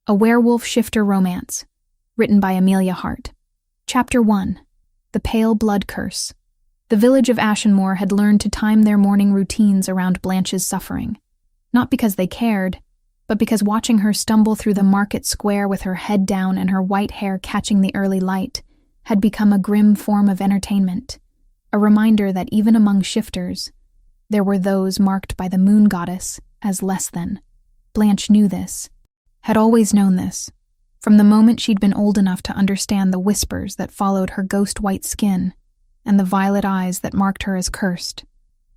A Werewolf Shifter Romance, written by Amelia Hart. Chapter 1. The Pale Blood Curse. The village of Ashenmoor had learned to time their morning routines around Blanche's suffering. Not because they cared, but because watching her stumble through the market square with her head down and her white hair catching the early light had become a grim form of entertainment, a reminder that even among shifters, there were those marked by the moon goddess as less than. Blanche knew this, had always known this, from the moment she'd been old enough to understand the whispers that followed her ghost-white skin and the violet eyes that marked her as cursed.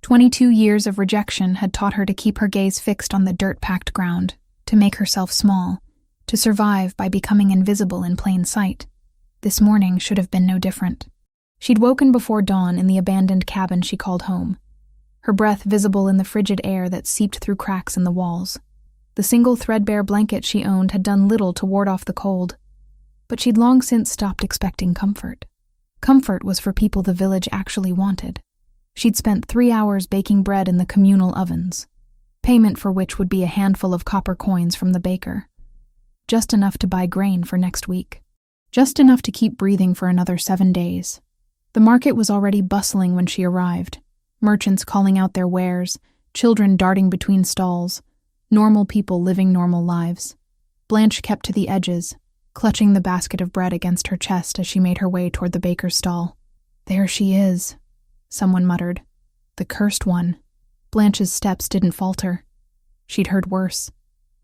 22 years of rejection had taught her to keep her gaze fixed on the dirt-packed ground, to make herself small, to survive by becoming invisible in plain sight. This morning should have been no different. She'd woken before dawn in the abandoned cabin she called home, her breath visible in the frigid air that seeped through cracks in the walls. The single threadbare blanket she owned had done little to ward off the cold, but she'd long since stopped expecting comfort. Comfort was for people the village actually wanted. She'd spent 3 hours baking bread in the communal ovens, payment for which would be a handful of copper coins from the baker. Just enough to buy grain for next week. Just enough to keep breathing for another 7 days. The market was already bustling when she arrived, merchants calling out their wares, children darting between stalls, normal people living normal lives. Blanche kept to the edges, clutching the basket of bread against her chest as she made her way toward the baker's stall. "There she is," someone muttered. "The cursed one." Blanche's steps didn't falter. She'd heard worse.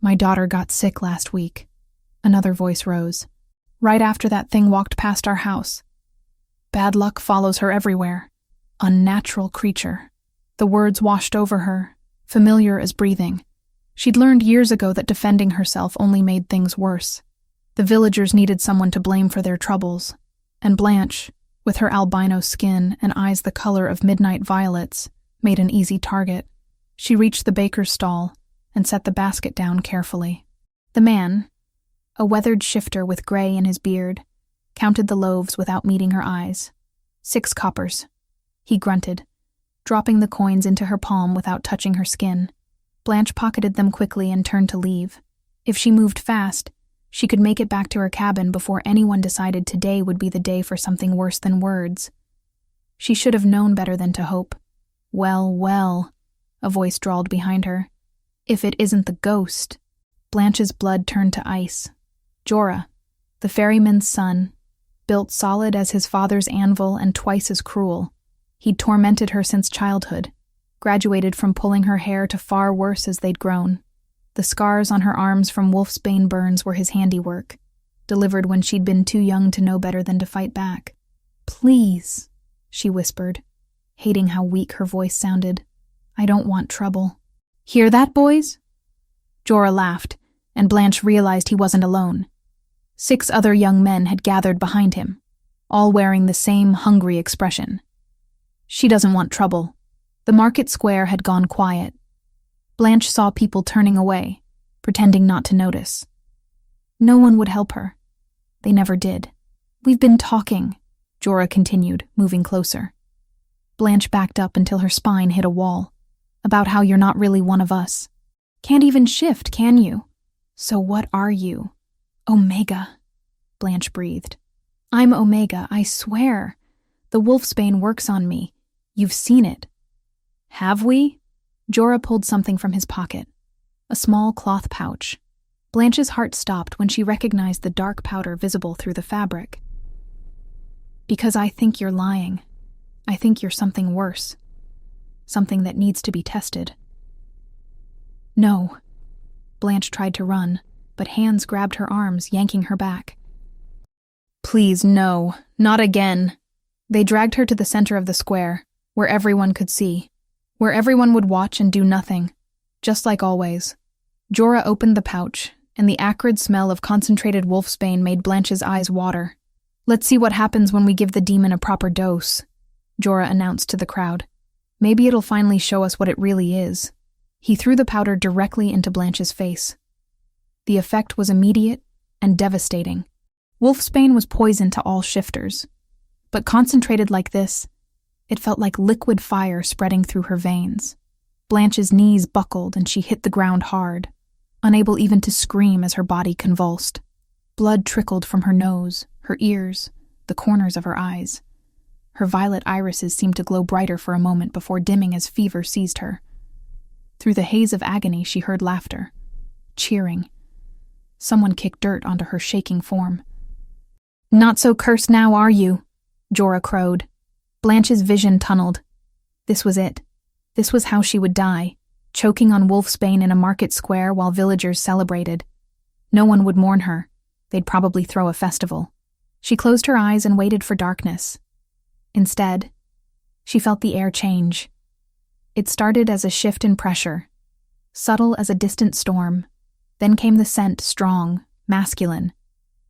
"My daughter got sick last week." Another voice rose. "Right after that thing walked past our house. Bad luck follows her everywhere. Unnatural creature." The words washed over her, familiar as breathing. She'd learned years ago that defending herself only made things worse. The villagers needed someone to blame for their troubles, and Blanche, with her albino skin and eyes the color of midnight violets, made an easy target. She reached the baker's stall and set the basket down carefully. The man, a weathered shifter with gray in his beard, counted the loaves without meeting her eyes. 6 coppers. He grunted, dropping the coins into her palm without touching her skin. Blanche pocketed them quickly and turned to leave. If she moved fast, she could make it back to her cabin before anyone decided today would be the day for something worse than words. She should have known better than to hope. Well, a voice drawled behind her. "If it isn't the ghost." Blanche's blood turned to ice. Jorah, the ferryman's son, built solid as his father's anvil and twice as cruel. He'd tormented her since childhood, graduated from pulling her hair to far worse as they'd grown. The scars on her arms from Wolfsbane burns were his handiwork, delivered when she'd been too young to know better than to fight back. "Please," she whispered, hating how weak her voice sounded. "I don't want trouble." "Hear that, boys?" Jorah laughed, and Blanche realized he wasn't alone. 6 other young men had gathered behind him, all wearing the same hungry expression. "She doesn't want trouble." The market square had gone quiet. Blanche saw people turning away, pretending not to notice. No one would help her. They never did. "We've been talking," Jorah continued, moving closer. Blanche backed up until her spine hit a wall. "About how you're not really one of us. Can't even shift, can you? So what are you?" "Omega," Blanche breathed. "I'm Omega, I swear. The Wolfsbane works on me. You've seen it." "Have we?" Jorah pulled something from his pocket. A small cloth pouch. Blanche's heart stopped when she recognized the dark powder visible through the fabric. "Because I think you're lying. I think you're something worse. Something that needs to be tested." "No." Blanche tried to run, but hands grabbed her arms, yanking her back. "Please, no. Not again." They dragged her to the center of the square, where everyone could see. Where everyone would watch and do nothing, just like always. Jorah opened the pouch, and the acrid smell of concentrated wolfsbane made Blanche's eyes water. "Let's see what happens when we give the demon a proper dose," Jorah announced to the crowd. "Maybe it'll finally show us what it really is." He threw the powder directly into Blanche's face. The effect was immediate and devastating. Wolfsbane was poison to all shifters, but concentrated like this, it felt like liquid fire spreading through her veins. Blanche's knees buckled and she hit the ground hard. unable even to scream as her body convulsed. Blood trickled from her nose, her ears, the corners of her eyes. Her violet irises seemed to glow brighter for a moment before dimming as fever seized her. Through the haze of agony, she heard laughter, cheering. Someone kicked dirt onto her shaking form. "Not so cursed now, are you?" Jorah crowed. Blanche's vision tunneled. This was it. This was how she would die, choking on Wolfsbane in a market square while villagers celebrated. No one would mourn her. They'd probably throw a festival. She closed her eyes and waited for darkness. Instead, she felt the air change. It started as a shift in pressure, subtle as a distant storm. Then came the scent, strong, masculine,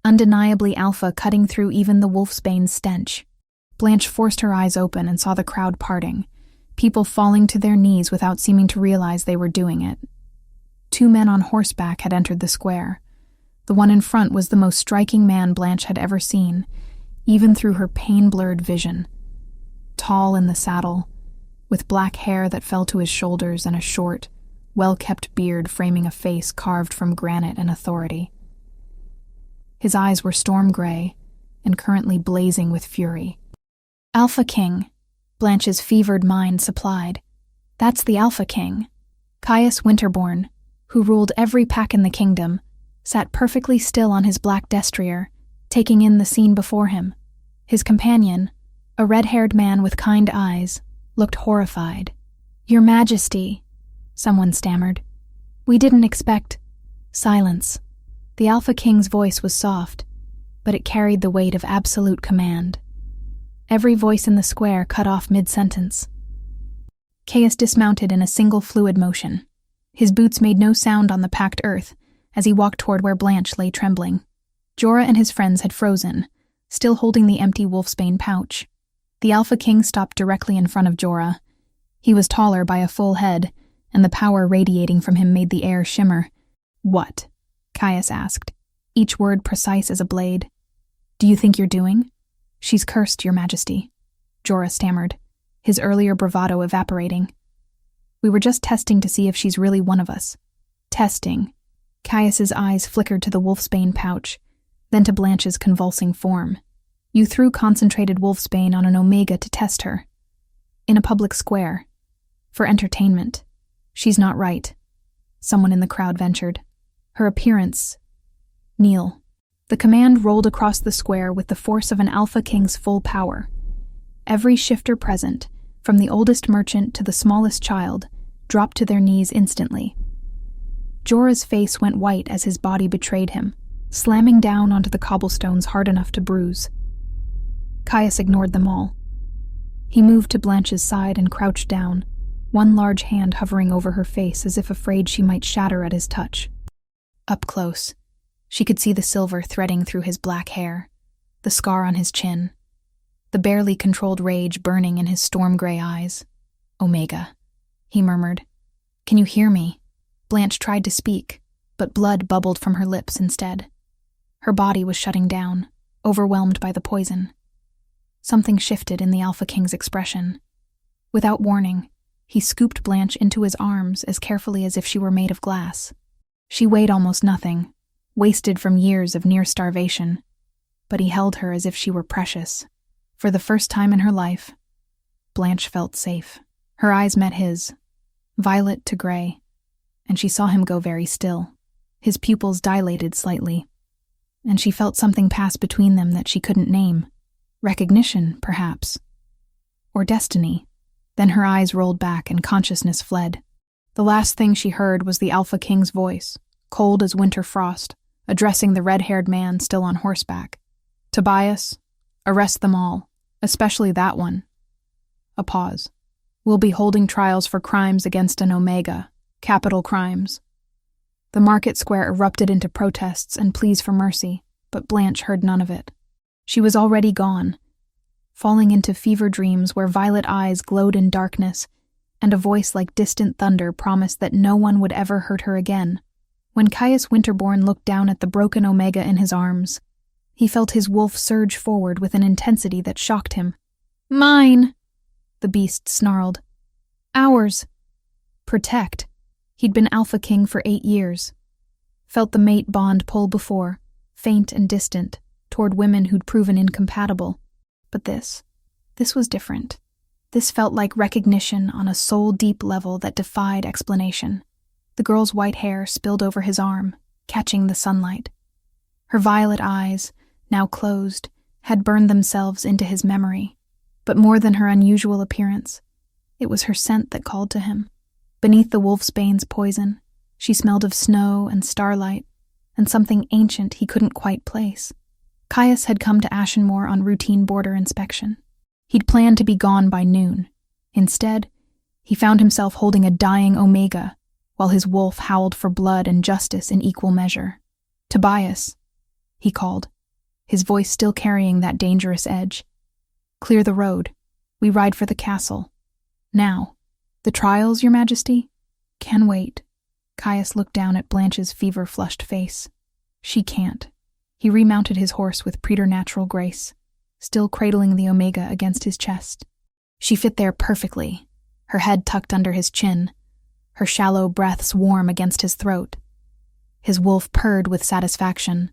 undeniably alpha, cutting through even the Wolfsbane's stench. Blanche forced her eyes open and saw the crowd parting, people falling to their knees without seeming to realize they were doing it. 2 men on horseback had entered the square. The one in front was the most striking man Blanche had ever seen, even through her pain-blurred vision. Tall in the saddle, with black hair that fell to his shoulders and a short, well-kept beard framing a face carved from granite and authority. His eyes were storm gray and currently blazing with fury. Alpha King, Blanche's fevered mind supplied. That's the Alpha King. Caius Winterborn, who ruled every pack in the kingdom, sat perfectly still on his black destrier, taking in the scene before him. His companion, a red-haired man with kind eyes, looked horrified. "Your Majesty," someone stammered. "We didn't expect—" Silence. The Alpha King's voice was soft, but it carried the weight of absolute command. Every voice in the square cut off mid-sentence. Caius dismounted in a single fluid motion. His boots made no sound on the packed earth as he walked toward where Blanche lay trembling. Jorah and his friends had frozen, still holding the empty Wolfsbane pouch. The Alpha King stopped directly in front of Jorah. He was taller by a full head, and the power radiating from him made the air shimmer. "What?" Caius asked, each word precise as a blade. "Do you think you're doing?" "She's cursed, Your Majesty," Jorah stammered, his earlier bravado evaporating. "We were just testing to see if she's really one of us." "Testing." Caius's eyes flickered to the Wolfsbane pouch, then to Blanche's convulsing form. "You threw concentrated Wolfsbane on an Omega to test her. In a public square. For entertainment. She's not right," someone in the crowd ventured. "Her appearance—" "Kneel." The command rolled across the square with the force of an Alpha King's full power. Every shifter present, from the oldest merchant to the smallest child, dropped to their knees instantly. Jorah's face went white as his body betrayed him, slamming down onto the cobblestones hard enough to bruise. Caius ignored them all. He moved to Blanche's side and crouched down, one large hand hovering over her face as if afraid she might shatter at his touch. Up close, she could see the silver threading through his black hair, the scar on his chin, the barely controlled rage burning in his storm-gray eyes. "Omega," he murmured. "Can you hear me?" Blanche tried to speak, but blood bubbled from her lips instead. Her body was shutting down, overwhelmed by the poison. Something shifted in the Alpha King's expression. Without warning, he scooped Blanche into his arms as carefully as if she were made of glass. She weighed almost nothing, wasted from years of near starvation, but he held her as if she were precious. For the first time in her life, Blanche felt safe. Her eyes met his, violet to gray, and she saw him go very still. His pupils dilated slightly, and she felt something pass between them that she couldn't name. Recognition, perhaps. Or destiny. Then her eyes rolled back and consciousness fled. The last thing she heard was the Alpha King's voice, cold as winter frost, addressing the red-haired man still on horseback. "Tobias, arrest them all, especially that one." A pause. "We'll be holding trials for crimes against an Omega, capital crimes." The market square erupted into protests and pleas for mercy, but Blanche heard none of it. She was already gone, falling into fever dreams where violet eyes glowed in darkness, and a voice like distant thunder promised that no one would ever hurt her again. When Caius Winterborn looked down at the broken Omega in his arms, he felt his wolf surge forward with an intensity that shocked him. "Mine!" the beast snarled. "Ours!" Protect. He'd been Alpha King for 8 years. felt the mate bond pull before, faint and distant, toward women who'd proven incompatible. But this was different. This felt like recognition on a soul-deep level that defied explanation. The girl's white hair spilled over his arm, catching the sunlight. Her violet eyes, now closed, had burned themselves into his memory. But more than her unusual appearance, it was her scent that called to him. Beneath the Wolfsbane's poison, she smelled of snow and starlight, and something ancient he couldn't quite place. Caius had come to Ashenmoor on routine border inspection. He'd planned to be gone by noon. Instead, he found himself holding a dying Omega, while his wolf howled for blood and justice in equal measure. "Tobias," he called, his voice still carrying that dangerous edge. "Clear the road. We ride for the castle. Now." "The trials, Your Majesty?" "Can wait." Caius looked down at Blanche's fever-flushed face. "She can't." He remounted his horse with preternatural grace, still cradling the Omega against his chest. She fit there perfectly, her head tucked under his chin, her shallow breaths warm against his throat. His wolf purred with satisfaction.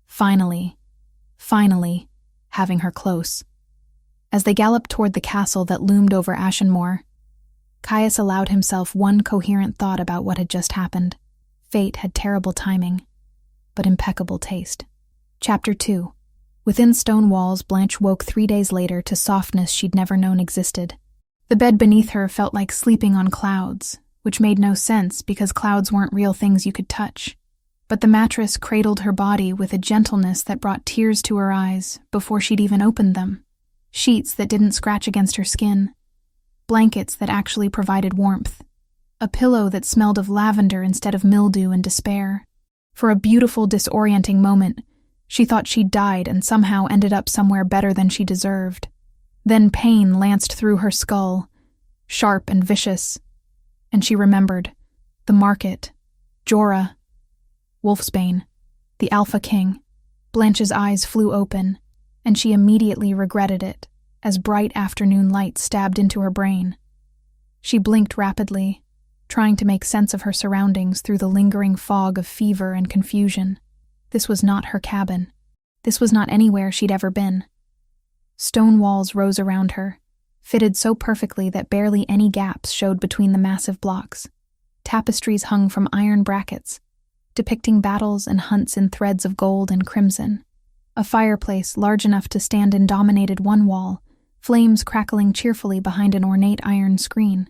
Finally, having her close. As they galloped toward the castle that loomed over Ashenmoor, Caius allowed himself one coherent thought about what had just happened. Fate had terrible timing, but impeccable taste. Chapter 2. Within stone walls, Blanche woke 3 days later to softness she'd never known existed. The bed beneath her felt like sleeping on clouds, which made no sense because clouds weren't real things you could touch. But the mattress cradled her body with a gentleness that brought tears to her eyes before she'd even opened them. Sheets that didn't scratch against her skin. Blankets that actually provided warmth. A pillow that smelled of lavender instead of mildew and despair. For a beautiful, disorienting moment, she thought she'd died and somehow ended up somewhere better than she deserved. Then pain lanced through her skull, sharp and vicious, and she remembered. The market, Jorah, Wolfsbane, the Alpha King. Blanche's eyes flew open, and she immediately regretted it, as bright afternoon light stabbed into her brain. She blinked rapidly, trying to make sense of her surroundings through the lingering fog of fever and confusion. This was not her cabin. This was not anywhere she'd ever been. Stone walls rose around her, fitted so perfectly that barely any gaps showed between the massive blocks. Tapestries hung from iron brackets, depicting battles and hunts in threads of gold and crimson. A fireplace large enough to stand in dominated one wall, flames crackling cheerfully behind an ornate iron screen.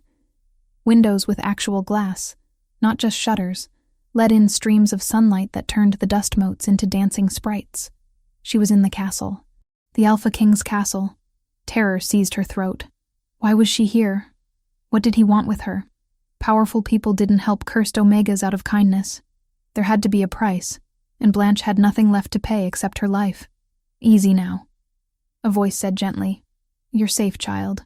Windows with actual glass, not just shutters, let in streams of sunlight that turned the dust motes into dancing sprites. She was in the castle. The Alpha King's castle. Terror seized her throat. Why was she here? What did he want with her? Powerful people didn't help cursed Omegas out of kindness. There had to be a price, and Blanche had nothing left to pay except her life. "Easy now," a voice said gently. "You're safe, child.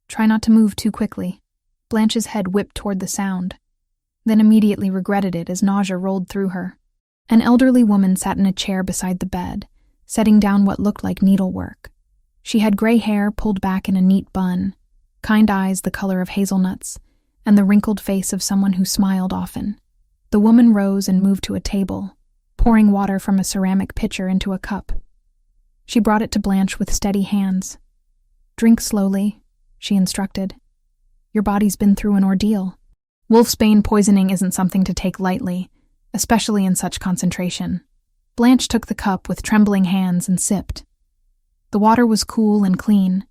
Try not to move too quickly." Blanche's head whipped toward the sound, then immediately regretted it as nausea rolled through her. An elderly woman sat in a chair beside the bed, setting down what looked like needlework. She had gray hair pulled back in a neat bun, kind eyes the color of hazelnuts, and the wrinkled face of someone who smiled often. The woman rose and moved to a table, pouring water from a ceramic pitcher into a cup. She brought it to Blanche with steady hands. "Drink slowly," she instructed. "Your body's been through an ordeal. Wolfsbane poisoning isn't something to take lightly, especially in such concentration." Blanche took the cup with trembling hands and sipped. The water was cool and clean,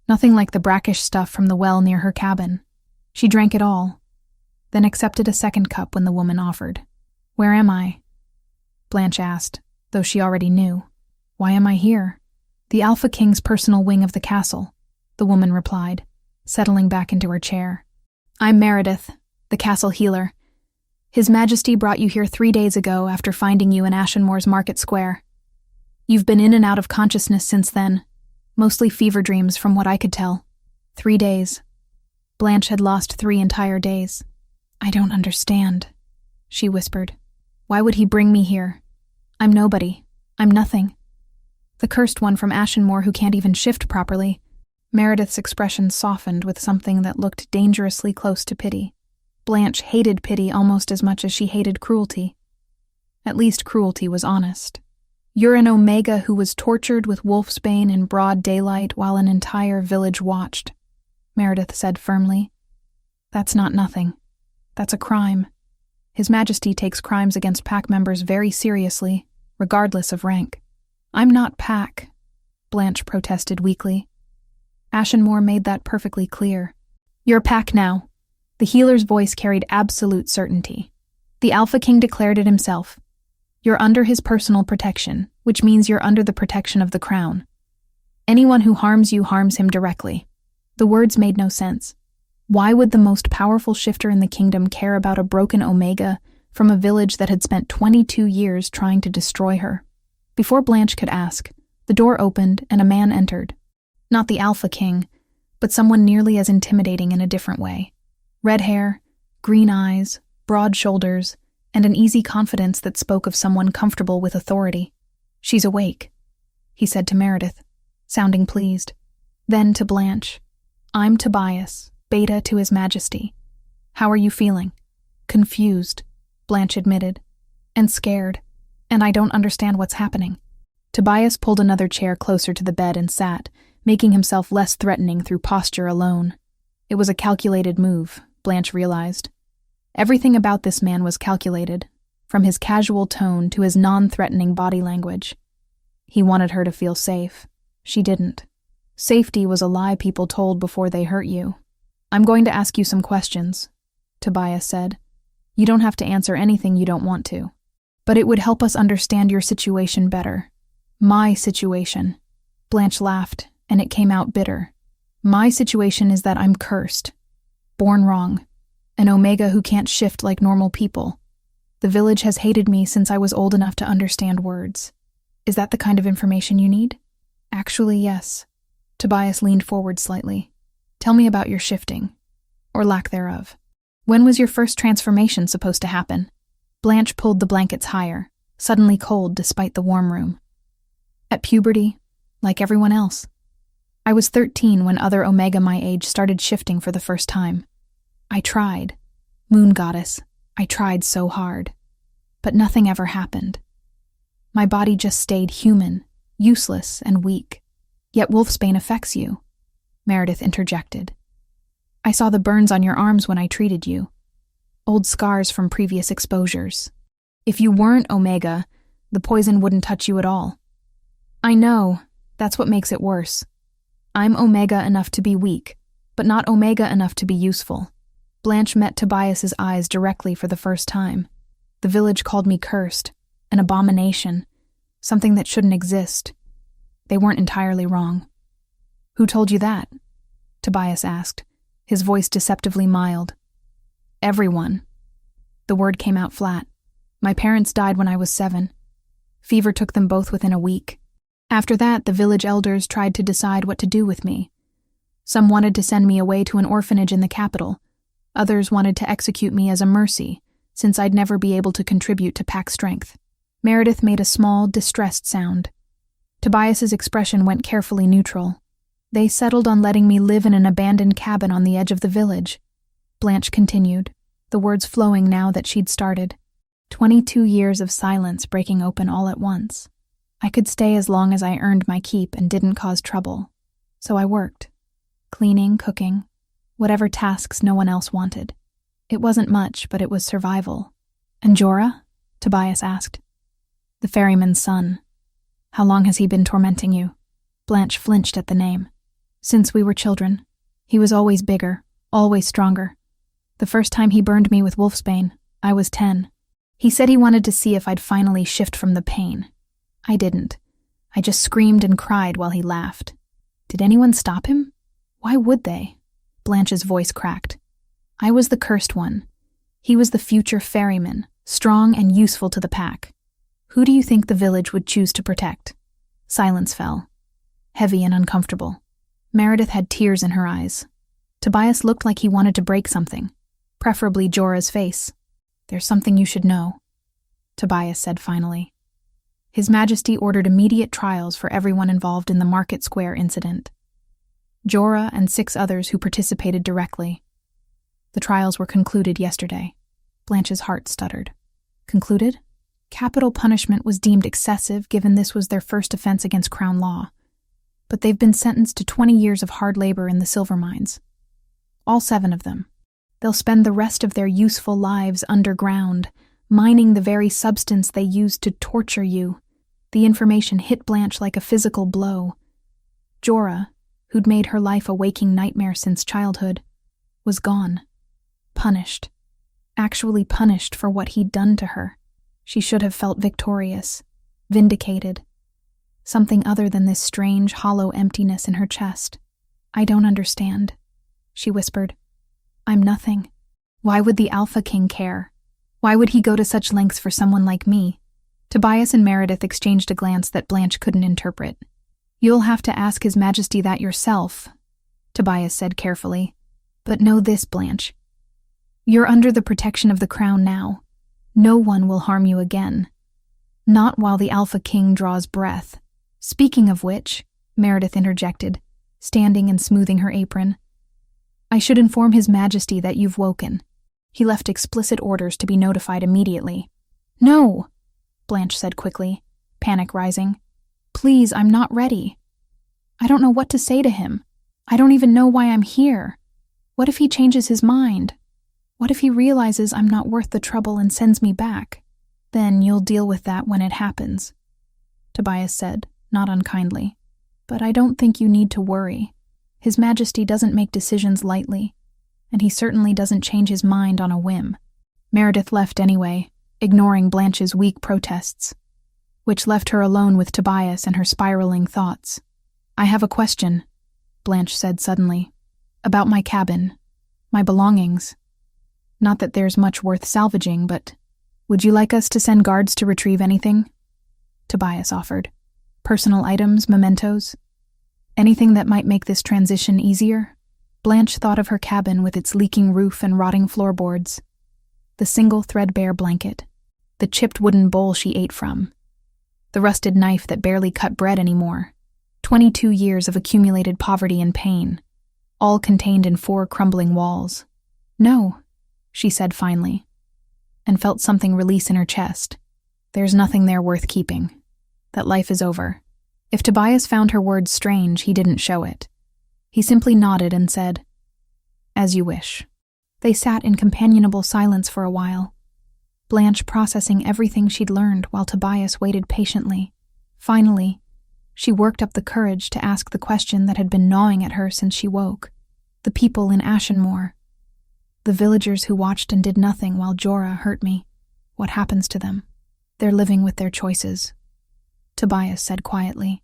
nothing like the brackish stuff from the well near her cabin. She drank it all, then accepted a second cup when the woman offered. "Where am I?" Blanche asked, though she already knew. "Why am I here?" "The Alpha King's personal wing of the castle," the woman replied, settling back into her chair. "I'm Meredith, the castle healer. His Majesty brought you here 3 days ago after finding you in Ashenmoor's market square. You've been in and out of consciousness since then, mostly fever dreams from what I could tell. 3 days. Blanche had lost 3 entire days. "I don't understand," she whispered. "Why would he bring me here? I'm nobody. I'm nothing. The cursed one from Ashenmoor who can't even shift properly." Meredith's expression softened with something that looked dangerously close to pity. Blanche hated pity almost as much as she hated cruelty. At least cruelty was honest. You're an Omega who was tortured with Wolfsbane in broad daylight while an entire village watched, Meredith said firmly. That's not nothing. That's a crime. His Majesty takes crimes against pack members very seriously, regardless of rank. I'm not pack, Blanche protested weakly. Ashenmore made that perfectly clear. You're pack now. The healer's voice carried absolute certainty. The Alpha King declared it himself. You're under his personal protection, which means you're under the protection of the crown. Anyone who harms you harms him directly. The words made no sense. Why would the most powerful shifter in the kingdom care about a broken Omega from a village that had spent 22 years trying to destroy her? Before Blanche could ask, the door opened and a man entered. Not the Alpha King, but someone nearly as intimidating in a different way. Red hair, green eyes, broad shoulders, and an easy confidence that spoke of someone comfortable with authority. She's awake, he said to Meredith, sounding pleased. Then to Blanche. I'm Tobias, Beta to His Majesty. How are you feeling? Confused, Blanche admitted. And scared. And I don't understand what's happening. Tobias pulled another chair closer to the bed and sat, making himself less threatening through posture alone. It was a calculated move, Blanche realized. Everything about this man was calculated, from his casual tone to his non-threatening body language. He wanted her to feel safe. She didn't. Safety was a lie people told before they hurt you. I'm going to ask you some questions, Tobias said. You don't have to answer anything you don't want to. But it would help us understand your situation better. My situation. Blanche laughed, and it came out bitter. My situation is that I'm cursed. Born wrong. An Omega who can't shift like normal people. The village has hated me since I was old enough to understand words. Is that the kind of information you need? Actually, yes. Tobias leaned forward slightly. Tell me about your shifting, or lack thereof. When was your first transformation supposed to happen? Blanche pulled the blankets higher, suddenly cold despite the warm room. At puberty, like everyone else. I was 13 when other Omega my age started shifting for the first time. I tried. Moon Goddess, I tried so hard. But nothing ever happened. My body just stayed human, useless, and weak. Yet Wolfsbane affects you, Meredith interjected. I saw the burns on your arms when I treated you. Old scars from previous exposures. If you weren't Omega, the poison wouldn't touch you at all. I know, that's what makes it worse. I'm Omega enough to be weak, but not Omega enough to be useful. Blanche met Tobias's eyes directly for the first time. The village called me cursed, an abomination, something that shouldn't exist. They weren't entirely wrong. Who told you that? Tobias asked, his voice deceptively mild. Everyone. The word came out flat. My parents died when I was 7. Fever took them both within a week. After that, the village elders tried to decide what to do with me. Some wanted to send me away to an orphanage in the capital. Others wanted to execute me as a mercy, since I'd never be able to contribute to pack strength. Meredith made a small, distressed sound. Tobias's expression went carefully neutral. They settled on letting me live in an abandoned cabin on the edge of the village. Blanche continued, the words flowing now that she'd started. 22 years of silence breaking open all at once. I could stay as long as I earned my keep and didn't cause trouble. So I worked. Cleaning, cooking, whatever tasks no one else wanted. It wasn't much, but it was survival. And Jorah? Tobias asked. The ferryman's son. How long has he been tormenting you? Blanche flinched at the name. Since we were children. He was always bigger, always stronger. The first time he burned me with Wolfsbane, I was 10. He said he wanted to see if I'd finally shift from the pain. I didn't. I just screamed and cried while he laughed. Did anyone stop him? Why would they? Blanche's voice cracked. I was the cursed one. He was the future ferryman, strong and useful to the pack. Who do you think the village would choose to protect? Silence fell, heavy and uncomfortable. Meredith had tears in her eyes. Tobias looked like he wanted to break something, preferably Jorah's face. There's something you should know, Tobias said finally. His Majesty ordered immediate trials for everyone involved in the Market Square incident. Jorah and 6 others who participated directly. The trials were concluded yesterday. Blanche's heart stuttered. Concluded? Capital punishment was deemed excessive given this was their first offense against Crown law, but they've been sentenced to 20 years of hard labor in the silver mines. All 7 of them. They'll spend the rest of their useful lives underground, mining the very substance they used to torture you. The information hit Blanche like a physical blow. Jorah, who'd made her life a waking nightmare since childhood, was gone. Punished. Actually punished for what he'd done to her. She should have felt victorious, vindicated. Something other than this strange, hollow emptiness in her chest. "I don't understand," she whispered. "I'm nothing. Why would the Alpha King care? Why would he go to such lengths for someone like me?" Tobias and Meredith exchanged a glance that Blanche couldn't interpret. "You'll have to ask His Majesty that yourself," Tobias said carefully. "But know this, Blanche. You're under the protection of the Crown now. No one will harm you again. Not while the Alpha King draws breath." "Speaking of which," Meredith interjected, standing and smoothing her apron, "I should inform His Majesty that you've woken. He left explicit orders to be notified immediately." "No," Blanche said quickly, panic rising. "Please, I'm not ready. I don't know what to say to him. I don't even know why I'm here. What if he changes his mind? What if he realizes I'm not worth the trouble and sends me back?" "Then you'll deal with that when it happens," Tobias said, not unkindly. "But I don't think you need to worry. His Majesty doesn't make decisions lightly, and he certainly doesn't change his mind on a whim." Meredith left anyway, ignoring Blanche's weak protests, which left her alone with Tobias and her spiraling thoughts. "I have a question," Blanche said suddenly, "about my cabin, my belongings. Not that there's much worth salvaging, but would you like us to send guards to retrieve anything?" Tobias offered. "Personal items, mementos? Anything that might make this transition easier?" Blanche thought of her cabin with its leaking roof and rotting floorboards, the single threadbare blanket, the chipped wooden bowl she ate from, the rusted knife that barely cut bread anymore, 22 years of accumulated poverty and pain, all contained in 4 crumbling walls. "No," she said finally, and felt something release in her chest. "There's nothing there worth keeping. That life is over." If Tobias found her words strange, he didn't show it. He simply nodded and said, "As you wish." They sat in companionable silence for a while, Blanche processing everything she'd learned while Tobias waited patiently. Finally, she worked up the courage to ask the question that had been gnawing at her since she woke. The people in Ashenmoor, the villagers who watched and did nothing while Jorah hurt me, what happens to them? "They're living with their choices," Tobias said quietly.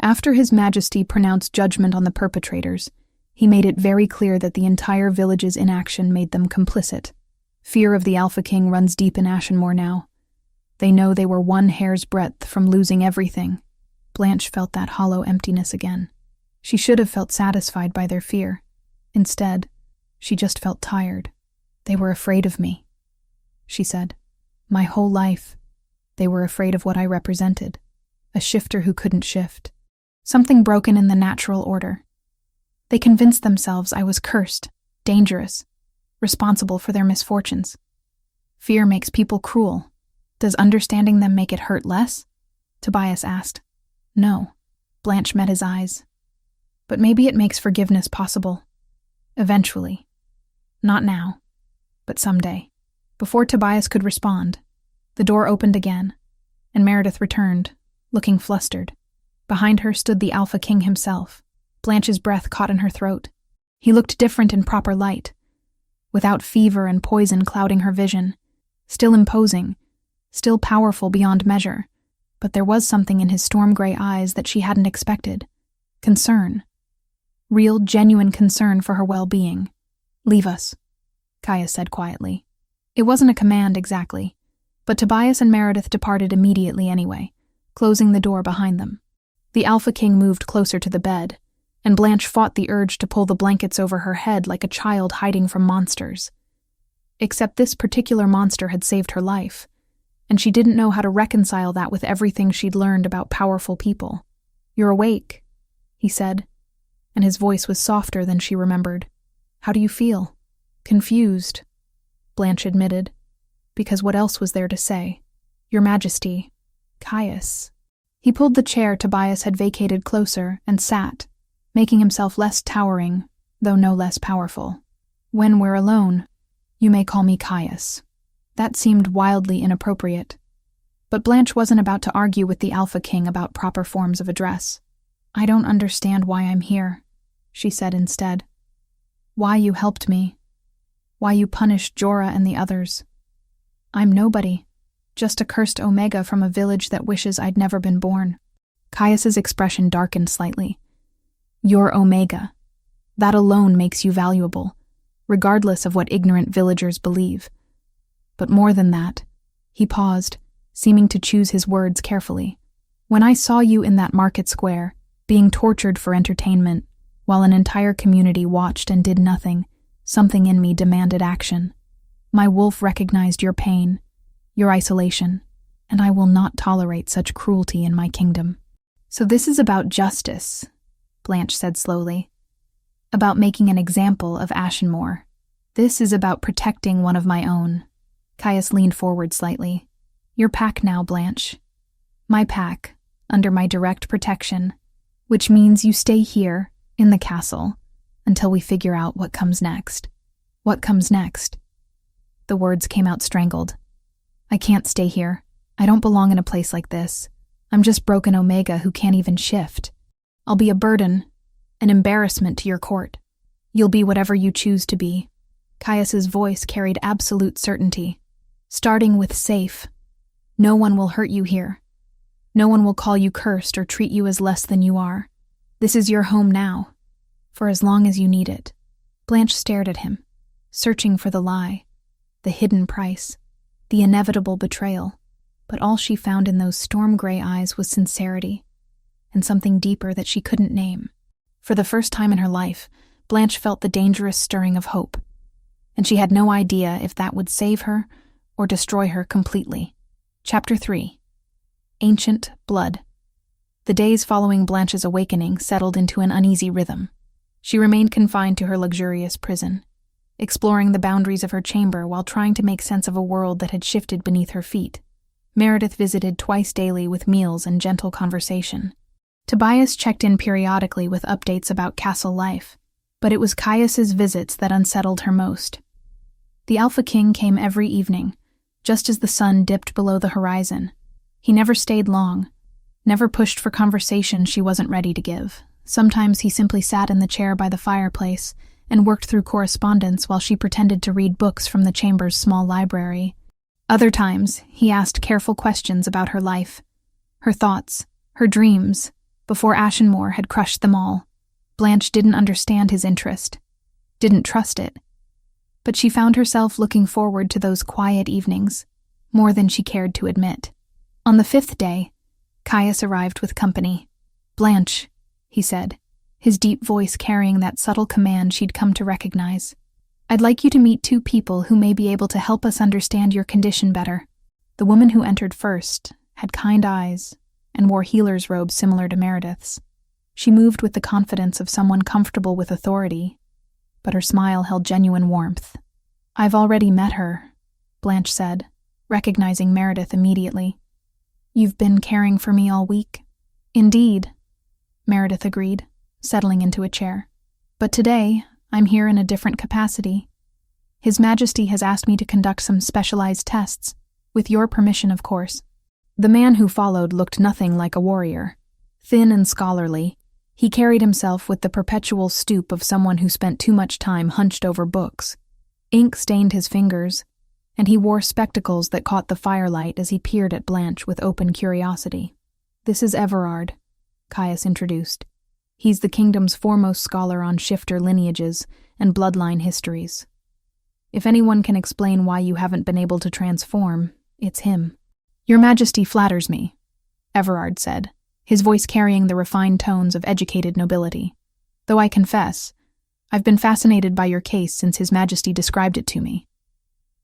After His Majesty pronounced judgment on the perpetrators, he made it very clear that the entire village's inaction made them complicit. Fear of the Alpha King runs deep in Ashenmoor now. They know they were one hair's breadth from losing everything. Blanche felt that hollow emptiness again. She should have felt satisfied by their fear. Instead, she just felt tired. "They were afraid of me," she said. "My whole life, they were afraid of what I represented. A shifter who couldn't shift. Something broken in the natural order. They convinced themselves I was cursed, dangerous, responsible for their misfortunes. Fear makes people cruel. Does understanding them make it hurt less?" Tobias asked. "No." Blanche met his eyes. "But maybe it makes forgiveness possible. Eventually. Not now, but someday." Before Tobias could respond, the door opened again, and Meredith returned, looking flustered. Behind her stood the Alpha King himself. Blanche's breath caught in her throat. He looked different in proper light, without fever and poison clouding her vision. Still imposing, still powerful beyond measure, but there was something in his storm-gray eyes that she hadn't expected. Concern. Real, genuine concern for her well-being. "Leave us," Kaya said quietly. It wasn't a command exactly, but Tobias and Meredith departed immediately anyway, closing the door behind them. The Alpha King moved closer to the bed, and Blanche fought the urge to pull the blankets over her head like a child hiding from monsters. Except this particular monster had saved her life, and she didn't know how to reconcile that with everything she'd learned about powerful people. "You're awake," he said, and his voice was softer than she remembered. "How do you feel?" "Confused," Blanche admitted, because what else was there to say? Your Majesty, Caius. He pulled the chair Tobias had vacated closer and sat, making himself less towering, though no less powerful. When we're alone, you may call me Caius. That seemed wildly inappropriate. But Blanche wasn't about to argue with the Alpha King about proper forms of address. I don't understand why I'm here, she said instead. Why you helped me. Why you punished Jorah and the others. I'm nobody, just a cursed Omega from a village that wishes I'd never been born. Caius's expression darkened slightly. You're Omega. That alone makes you valuable, regardless of what ignorant villagers believe. But more than that, he paused, seeming to choose his words carefully. When I saw you in that market square, being tortured for entertainment, while an entire community watched and did nothing, something in me demanded action. My wolf recognized your pain, your isolation, and I will not tolerate such cruelty in my kingdom. So this is about justice, Blanche said slowly. About making an example of Ashenmoor. This is about protecting one of my own. Caius leaned forward slightly. Your pack now, Blanche. My pack, under my direct protection, which means you stay here, in the castle, until we figure out what comes next. What comes next? The words came out strangled. I can't stay here. I don't belong in a place like this. I'm just broken Omega who can't even shift. I'll be a burden, an embarrassment to your court. You'll be whatever you choose to be. Caius's voice carried absolute certainty. Starting with safe. No one will hurt you here. No one will call you cursed or treat you as less than you are. This is your home now, for as long as you need it. Blanche stared at him, searching for the lie, the hidden price, the inevitable betrayal. But all she found in those storm-gray eyes was sincerity, and something deeper that she couldn't name. For the first time in her life, Blanche felt the dangerous stirring of hope, and she had no idea if that would save her or destroy her completely. Chapter 3. Ancient Blood. The days following Blanche's awakening settled into an uneasy rhythm. She remained confined to her luxurious prison, exploring the boundaries of her chamber while trying to make sense of a world that had shifted beneath her feet. Meredith visited twice daily with meals and gentle conversation. Tobias checked in periodically with updates about castle life, but it was Caius's visits that unsettled her most. The Alpha King came every evening, just as the sun dipped below the horizon. He never stayed long, never pushed for conversation she wasn't ready to give. Sometimes he simply sat in the chair by the fireplace and worked through correspondence while she pretended to read books from the chamber's small library. Other times, he asked careful questions about her life, her thoughts, her dreams, before Ashenmoor had crushed them all. Blanche didn't understand his interest, didn't trust it, but she found herself looking forward to those quiet evenings, more than she cared to admit. On the 5th day, Caius arrived with company. Blanche, he said, his deep voice carrying that subtle command she'd come to recognize. I'd like you to meet 2 people who may be able to help us understand your condition better. The woman who entered first had kind eyes and wore healer's robes similar to Meredith's. She moved with the confidence of someone comfortable with authority, but her smile held genuine warmth. I've already met her, Blanche said, recognizing Meredith immediately. You've been caring for me all week? Indeed, Meredith agreed, settling into a chair. But today, I'm here in a different capacity. His Majesty has asked me to conduct some specialized tests, with your permission, of course. The man who followed looked nothing like a warrior. Thin and scholarly, he carried himself with the perpetual stoop of someone who spent too much time hunched over books. Ink stained his fingers, and he wore spectacles that caught the firelight as he peered at Blanche with open curiosity. This is Everard, Caius introduced. He's the kingdom's foremost scholar on shifter lineages and bloodline histories. If anyone can explain why you haven't been able to transform, it's him. Your Majesty flatters me, Everard said, his voice carrying the refined tones of educated nobility. Though I confess, I've been fascinated by your case since His Majesty described it to me.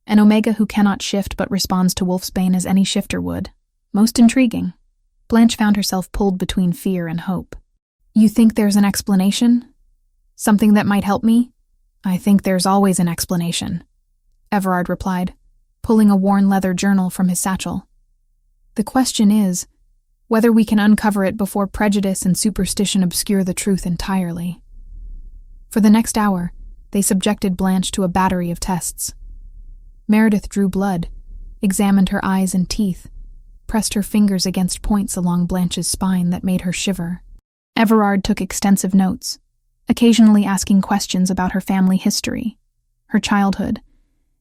An Omega who cannot shift but responds to Wolfsbane as any shifter would. Most intriguing. Blanche found herself pulled between fear and hope. You think there's an explanation? Something that might help me? I think there's always an explanation, Everard replied, pulling a worn leather journal from his satchel. The question is whether we can uncover it before prejudice and superstition obscure the truth entirely. For the next hour, they subjected Blanche to a battery of tests. Meredith drew blood, examined her eyes and teeth, pressed her fingers against points along Blanche's spine that made her shiver. Everard took extensive notes, occasionally asking questions about her family history, her childhood,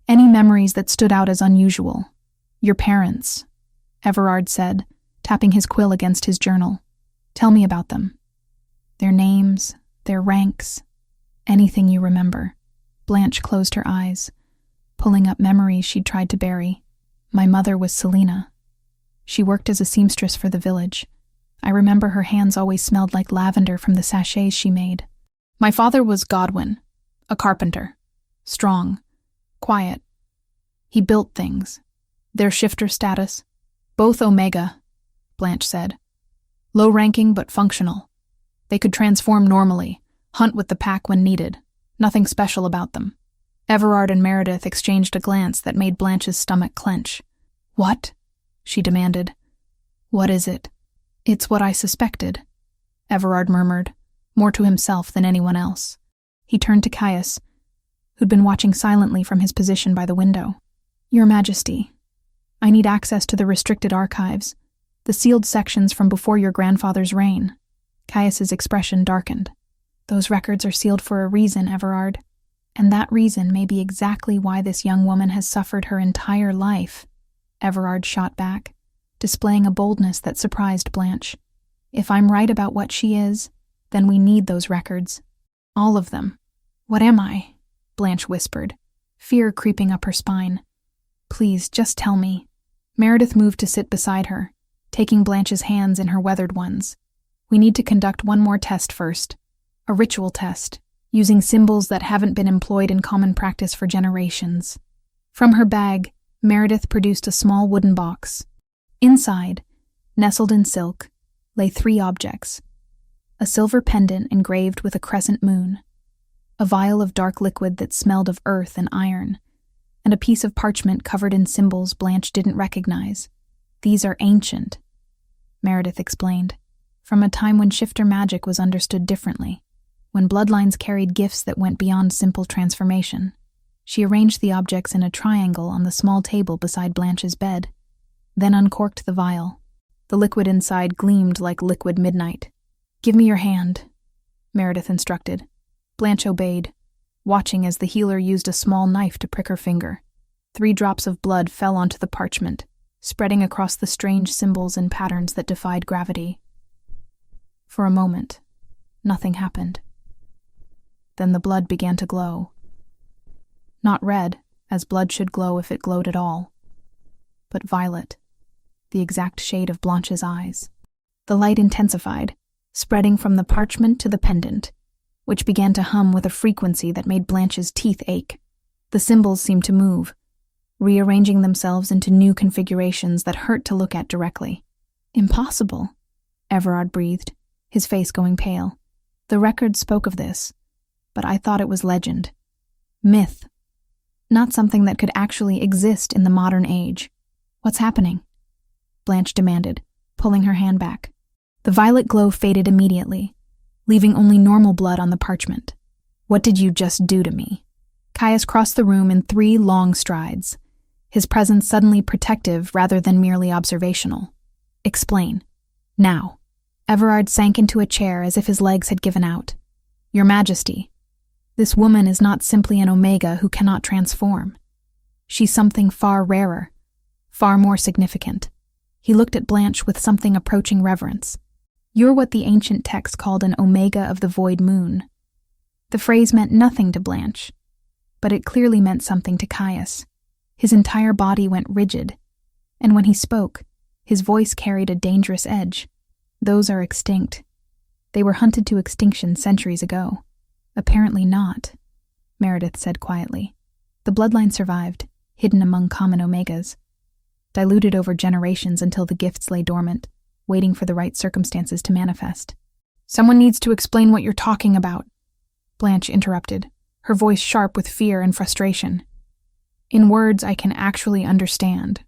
any memories that stood out as unusual. Your parents, Everard said, tapping his quill against his journal. Tell me about them. Their names, their ranks, anything you remember. Blanche closed her eyes, pulling up memories she'd tried to bury. My mother was Selina. She worked as a seamstress for the village. I remember her hands always smelled like lavender from the sachets she made. My father was Godwin, a carpenter. Strong, quiet. He built things. Their shifter status, both Omega, Blanche said. Low-ranking but functional. They could transform normally, hunt with the pack when needed. Nothing special about them. Everard and Meredith exchanged a glance that made Blanche's stomach clench. What? She demanded. What is it? It's what I suspected, Everard murmured, more to himself than anyone else. He turned to Caius, who'd been watching silently from his position by the window. Your Majesty, I need access to the restricted archives, the sealed sections from before your grandfather's reign. Caius's expression darkened. Those records are sealed for a reason, Everard, and that reason may be exactly why this young woman has suffered her entire life, Everard shot back, displaying a boldness that surprised Blanche. If I'm right about what she is, then we need those records. All of them. What am I? Blanche whispered, fear creeping up her spine. Please, just tell me. Meredith moved to sit beside her, taking Blanche's hands in her weathered ones. We need to conduct one more test first. A ritual test, using symbols that haven't been employed in common practice for generations. From her bag, Meredith produced a small wooden box. Inside, nestled in silk, lay 3 objects. A silver pendant engraved with a crescent moon, a vial of dark liquid that smelled of earth and iron, and a piece of parchment covered in symbols Blanche didn't recognize. These are ancient, Meredith explained, from a time when shifter magic was understood differently, when bloodlines carried gifts that went beyond simple transformation. She arranged the objects in a triangle on the small table beside Blanche's bed, then uncorked the vial. The liquid inside gleamed like liquid midnight. Give me your hand, Meredith instructed. Blanche obeyed, watching as the healer used a small knife to prick her finger. 3 drops of blood fell onto the parchment, spreading across the strange symbols and patterns that defied gravity. For a moment, nothing happened. Then the blood began to glow. Not red, as blood should glow if it glowed at all, but violet, the exact shade of Blanche's eyes. The light intensified, spreading from the parchment to the pendant, which began to hum with a frequency that made Blanche's teeth ache. The symbols seemed to move, rearranging themselves into new configurations that hurt to look at directly. Impossible, Everard breathed, his face going pale. The records spoke of this, but I thought it was legend. Myth. Not something that could actually exist in the modern age. What's happening? Blanche demanded, pulling her hand back. The violet glow faded immediately, leaving only normal blood on the parchment. What did you just do to me? Caius crossed the room in 3 long strides, his presence suddenly protective rather than merely observational. Explain. Now. Everard sank into a chair as if his legs had given out. Your Majesty, this woman is not simply an Omega who cannot transform. She's something far rarer, far more significant. He looked at Blanche with something approaching reverence. You're what the ancient text called an Omega of the Void Moon. The phrase meant nothing to Blanche, but it clearly meant something to Caius. His entire body went rigid, and when he spoke, his voice carried a dangerous edge. Those are extinct. They were hunted to extinction centuries ago. Apparently not, Meredith said quietly. The bloodline survived, hidden among common Omegas, diluted over generations until the gifts lay dormant, waiting for the right circumstances to manifest. Someone needs to explain what you're talking about, Blanche interrupted, her voice sharp with fear and frustration. In words I can actually understand.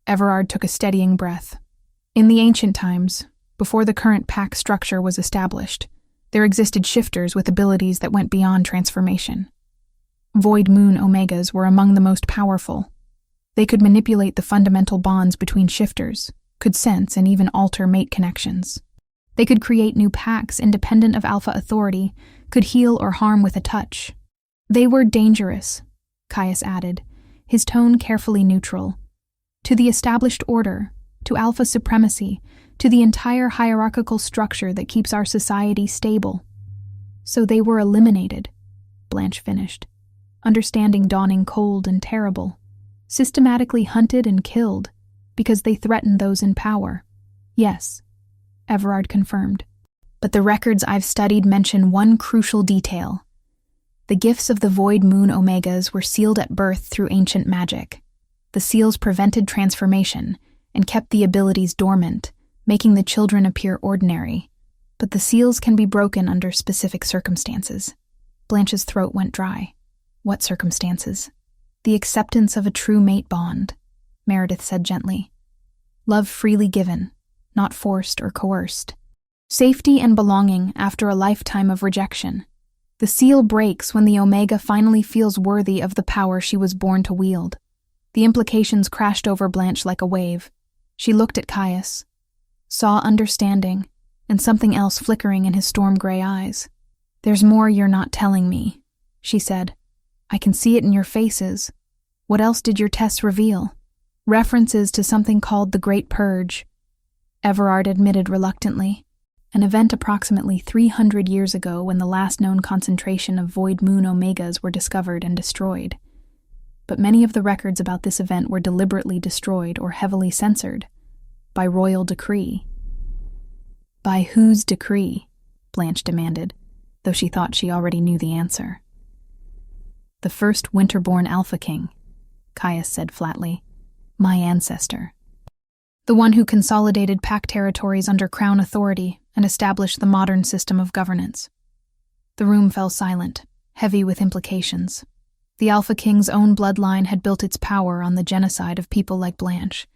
Everard took a steadying breath. In the ancient times, before the current pack structure was established, there existed shifters with abilities that went beyond transformation. Void Moon Omegas were among the most powerful. They could manipulate the fundamental bonds between shifters, could sense and even alter mate connections. They could create new packs independent of alpha authority, could heal or harm with a touch. They were dangerous, Caius added, his tone carefully neutral. To the established order, to alpha supremacy, to the entire hierarchical structure that keeps our society stable. So they were eliminated, Blanche finished, understanding dawning cold and terrible, systematically hunted and killed because they threatened those in power. Yes, Everard confirmed. But the records I've studied mention one crucial detail. The gifts of the Void Moon Omegas were sealed at birth through ancient magic. The seals prevented transformation and kept the abilities dormant, making the children appear ordinary. But the seals can be broken under specific circumstances. Blanche's throat went dry. What circumstances? The acceptance of a true mate bond, Meredith said gently. Love freely given, not forced or coerced. Safety and belonging after a lifetime of rejection. The seal breaks when the Omega finally feels worthy of the power she was born to wield. The implications crashed over Blanche like a wave. She looked at Caius, saw understanding, and something else flickering in his storm-gray eyes. "There's more you're not telling me," she said. "I can see it in your faces. What else did your tests reveal?" "References to something called the Great Purge," Everard admitted reluctantly. "An event approximately 300 years ago when the last known concentration of Void Moon Omegas were discovered and destroyed. But many of the records about this event were deliberately destroyed or heavily censored, by royal decree." "By whose decree?" Blanche demanded, though she thought she already knew the answer. "The first Winterborn Alpha King," Caius said flatly. "My ancestor. The one who consolidated pack territories under crown authority and established the modern system of governance." The room fell silent, heavy with implications. The Alpha King's own bloodline had built its power on the genocide of people like Blanche,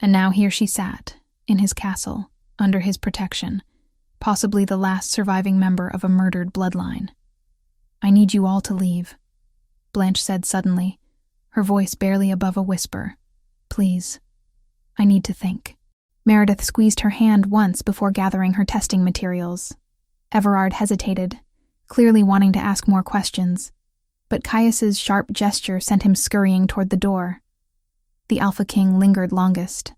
and now here she sat, in his castle, under his protection, possibly the last surviving member of a murdered bloodline. "I need you all to leave," Blanche said suddenly, her voice barely above a whisper. "Please. I need to think." Meredith squeezed her hand once before gathering her testing materials. Everard hesitated, clearly wanting to ask more questions, but Caius's sharp gesture sent him scurrying toward the door. The Alpha King lingered longest.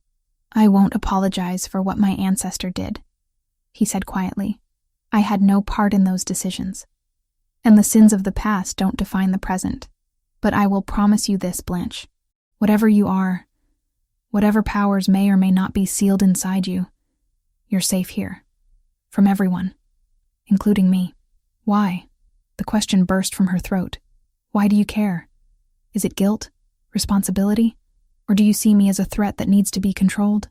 "I won't apologize for what my ancestor did," he said quietly. "I had no part in those decisions. And the sins of the past don't define the present. But I will promise you this, Blanche. Whatever you are, whatever powers may or may not be sealed inside you, you're safe here. From everyone. Including me." "Why?" The question burst from her throat. "Why do you care? Is it guilt? Responsibility? Or do you see me as a threat that needs to be controlled?"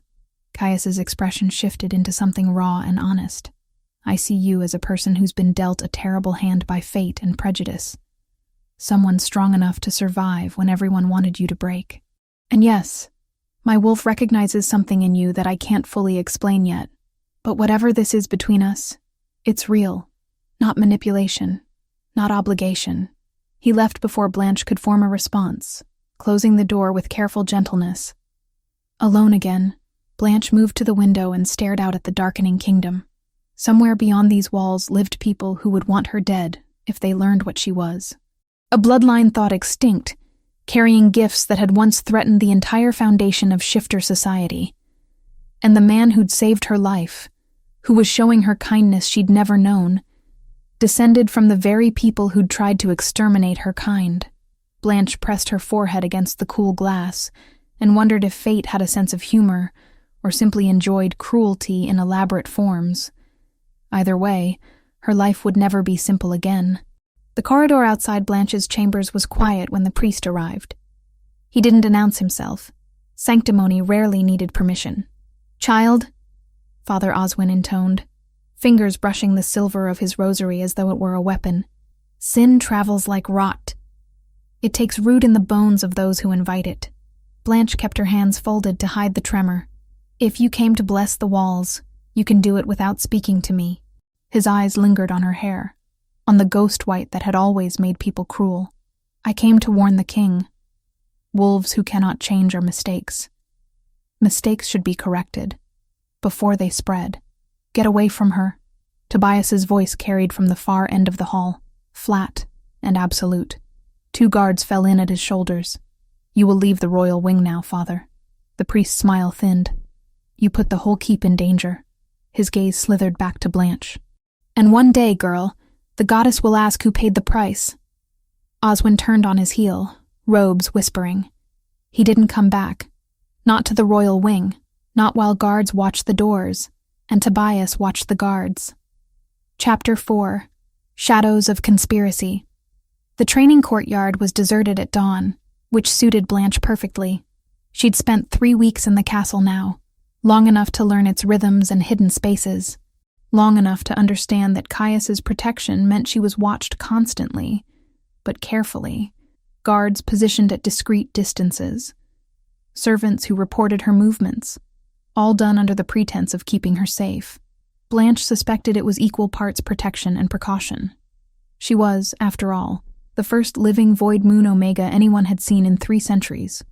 Caius's expression shifted into something raw and honest. "I see you as a person who's been dealt a terrible hand by fate and prejudice. Someone strong enough to survive when everyone wanted you to break. And yes, my wolf recognizes something in you that I can't fully explain yet. But whatever this is between us, it's real. Not manipulation. Not obligation." He left before Blanche could form a response, closing the door with careful gentleness. Alone again, Blanche moved to the window and stared out at the darkening kingdom. Somewhere beyond these walls lived people who would want her dead if they learned what she was. A bloodline thought extinct, carrying gifts that had once threatened the entire foundation of shifter society. And the man who'd saved her life, who was showing her kindness she'd never known, descended from the very people who'd tried to exterminate her kind. Blanche pressed her forehead against the cool glass and wondered if fate had a sense of humor or simply enjoyed cruelty in elaborate forms. Either way, her life would never be simple again. The corridor outside Blanche's chambers was quiet when the priest arrived. He didn't announce himself. Sanctimony rarely needed permission. "Child," Father Oswin intoned, fingers brushing the silver of his rosary as though it were a weapon. "Sin travels like rot. It takes root in the bones of those who invite it." Blanche kept her hands folded to hide the tremor. If you came to bless the walls, you can do it without speaking to me. His eyes lingered on her hair, on the ghost white that had always made people cruel. I came to warn the king. Wolves who cannot change are mistakes. Mistakes should be corrected, before they spread. Get away from her. Tobias's voice carried from the far end of the hall, flat and absolute. 2 guards fell in at his shoulders. You will leave the royal wing now, father. The priest's smile thinned. You put the whole keep in danger. His gaze slithered back to Blanche. And one day, girl, the goddess will ask who paid the price. Oswin turned on his heel, robes whispering. He didn't come back. Not to the royal wing, not while guards watched the doors, and Tobias watched the guards. Chapter 4. Shadows of Conspiracy. The training courtyard was deserted at dawn, which suited Blanche perfectly. She'd spent 3 weeks in the castle now, long enough to learn its rhythms and hidden spaces, long enough to understand that Caius's protection meant she was watched constantly, but carefully, guards positioned at discreet distances, servants who reported her movements, all done under the pretense of keeping her safe. Blanche suspected it was equal parts protection and precaution. She was, after all, the first living void moon Omega anyone had seen in 3 centuries,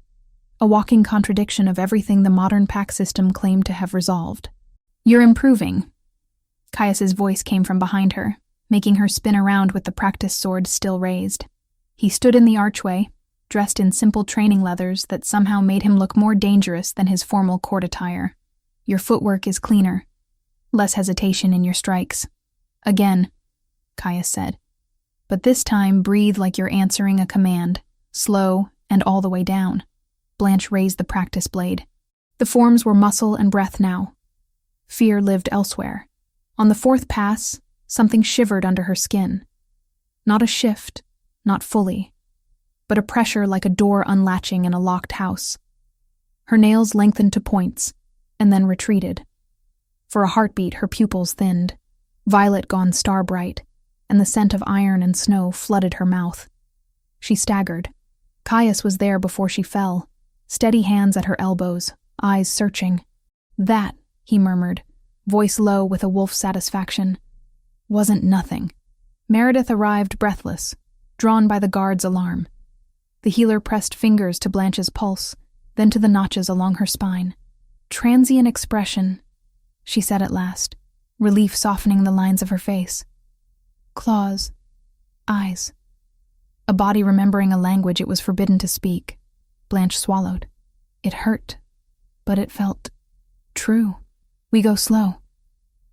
a walking contradiction of everything the modern pack system claimed to have resolved. You're improving. Caius's voice came from behind her, making her spin around with the practice sword still raised. He stood in the archway, dressed in simple training leathers that somehow made him look more dangerous than his formal court attire. Your footwork is cleaner. Less hesitation in your strikes. Again, Caius said. But this time breathe like you're answering a command, slow and all the way down. Blanche raised the practice blade. The forms were muscle and breath now. Fear lived elsewhere. On the 4th pass, something shivered under her skin. Not a shift, not fully, but a pressure like a door unlatching in a locked house. Her nails lengthened to points, and then retreated. For a heartbeat, her pupils thinned, violet gone star-bright, and the scent of iron and snow flooded her mouth. She staggered. Caius was there before she fell, steady hands at her elbows, eyes searching. That, he murmured, voice low with a wolf's satisfaction, wasn't nothing. Meredith arrived breathless, drawn by the guard's alarm. The healer pressed fingers to Blanche's pulse, then to the notches along her spine. Transient expression, she said at last, relief softening the lines of her face. Claws. Eyes. A body remembering a language it was forbidden to speak. Blanche swallowed. It hurt, but it felt true. We go slow,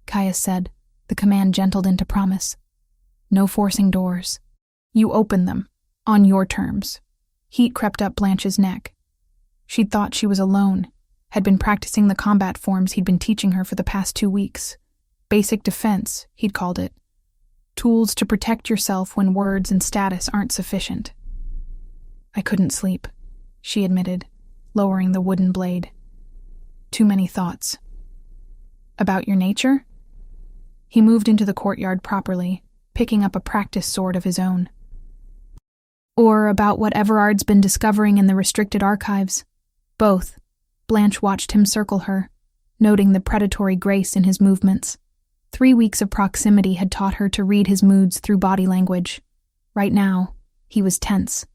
Caius said, the command gentled into promise. No forcing doors. You open them, on your terms. Heat crept up Blanche's neck. She'd thought she was alone, had been practicing the combat forms he'd been teaching her for the past 2 weeks. Basic defense, he'd called it. Tools to protect yourself when words and status aren't sufficient. I couldn't sleep, she admitted, lowering the wooden blade. Too many thoughts. About your nature? He moved into the courtyard properly, picking up a practice sword of his own. Or about what Everard's been discovering in the restricted archives. Both. Blanche watched him circle her, noting the predatory grace in his movements. 3 weeks of proximity had taught her to read his moods through body language. Right now, he was tense.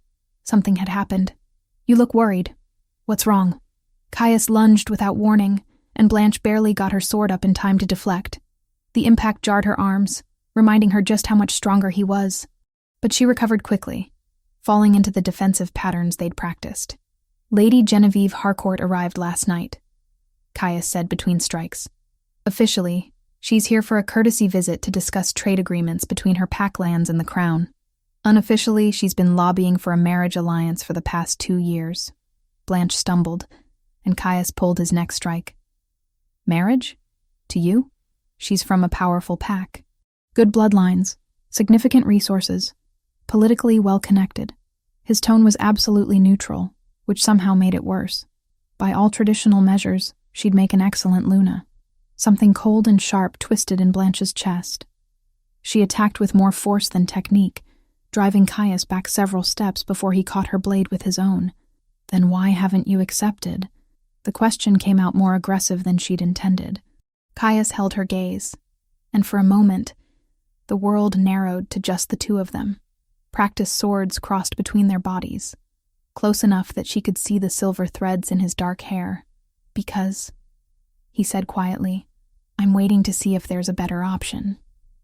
Something had happened. You look worried. What's wrong? Caius lunged without warning, and Blanche barely got her sword up in time to deflect. The impact jarred her arms, reminding her just how much stronger he was. But she recovered quickly, falling into the defensive patterns they'd practiced. Lady Genevieve Harcourt arrived last night, Caius said between strikes. Officially, she's here for a courtesy visit to discuss trade agreements between her pack lands and the crown. Unofficially, she's been lobbying for a marriage alliance for the past 2 years. Blanche stumbled, and Caius pulled his next strike. Marriage? To you? She's from a powerful pack. Good bloodlines, significant resources, politically well-connected. His tone was absolutely neutral, which somehow made it worse. By all traditional measures, she'd make an excellent Luna. Something cold and sharp twisted in Blanche's chest. She attacked with more force than technique, driving Caius back several steps before he caught her blade with his own. Then why haven't you accepted? The question came out more aggressive than she'd intended. Caius held her gaze, and for a moment, the world narrowed to just the two of them. Practiced swords crossed between their bodies, close enough that she could see the silver threads in his dark hair. Because, he said quietly, I'm waiting to see if there's a better option.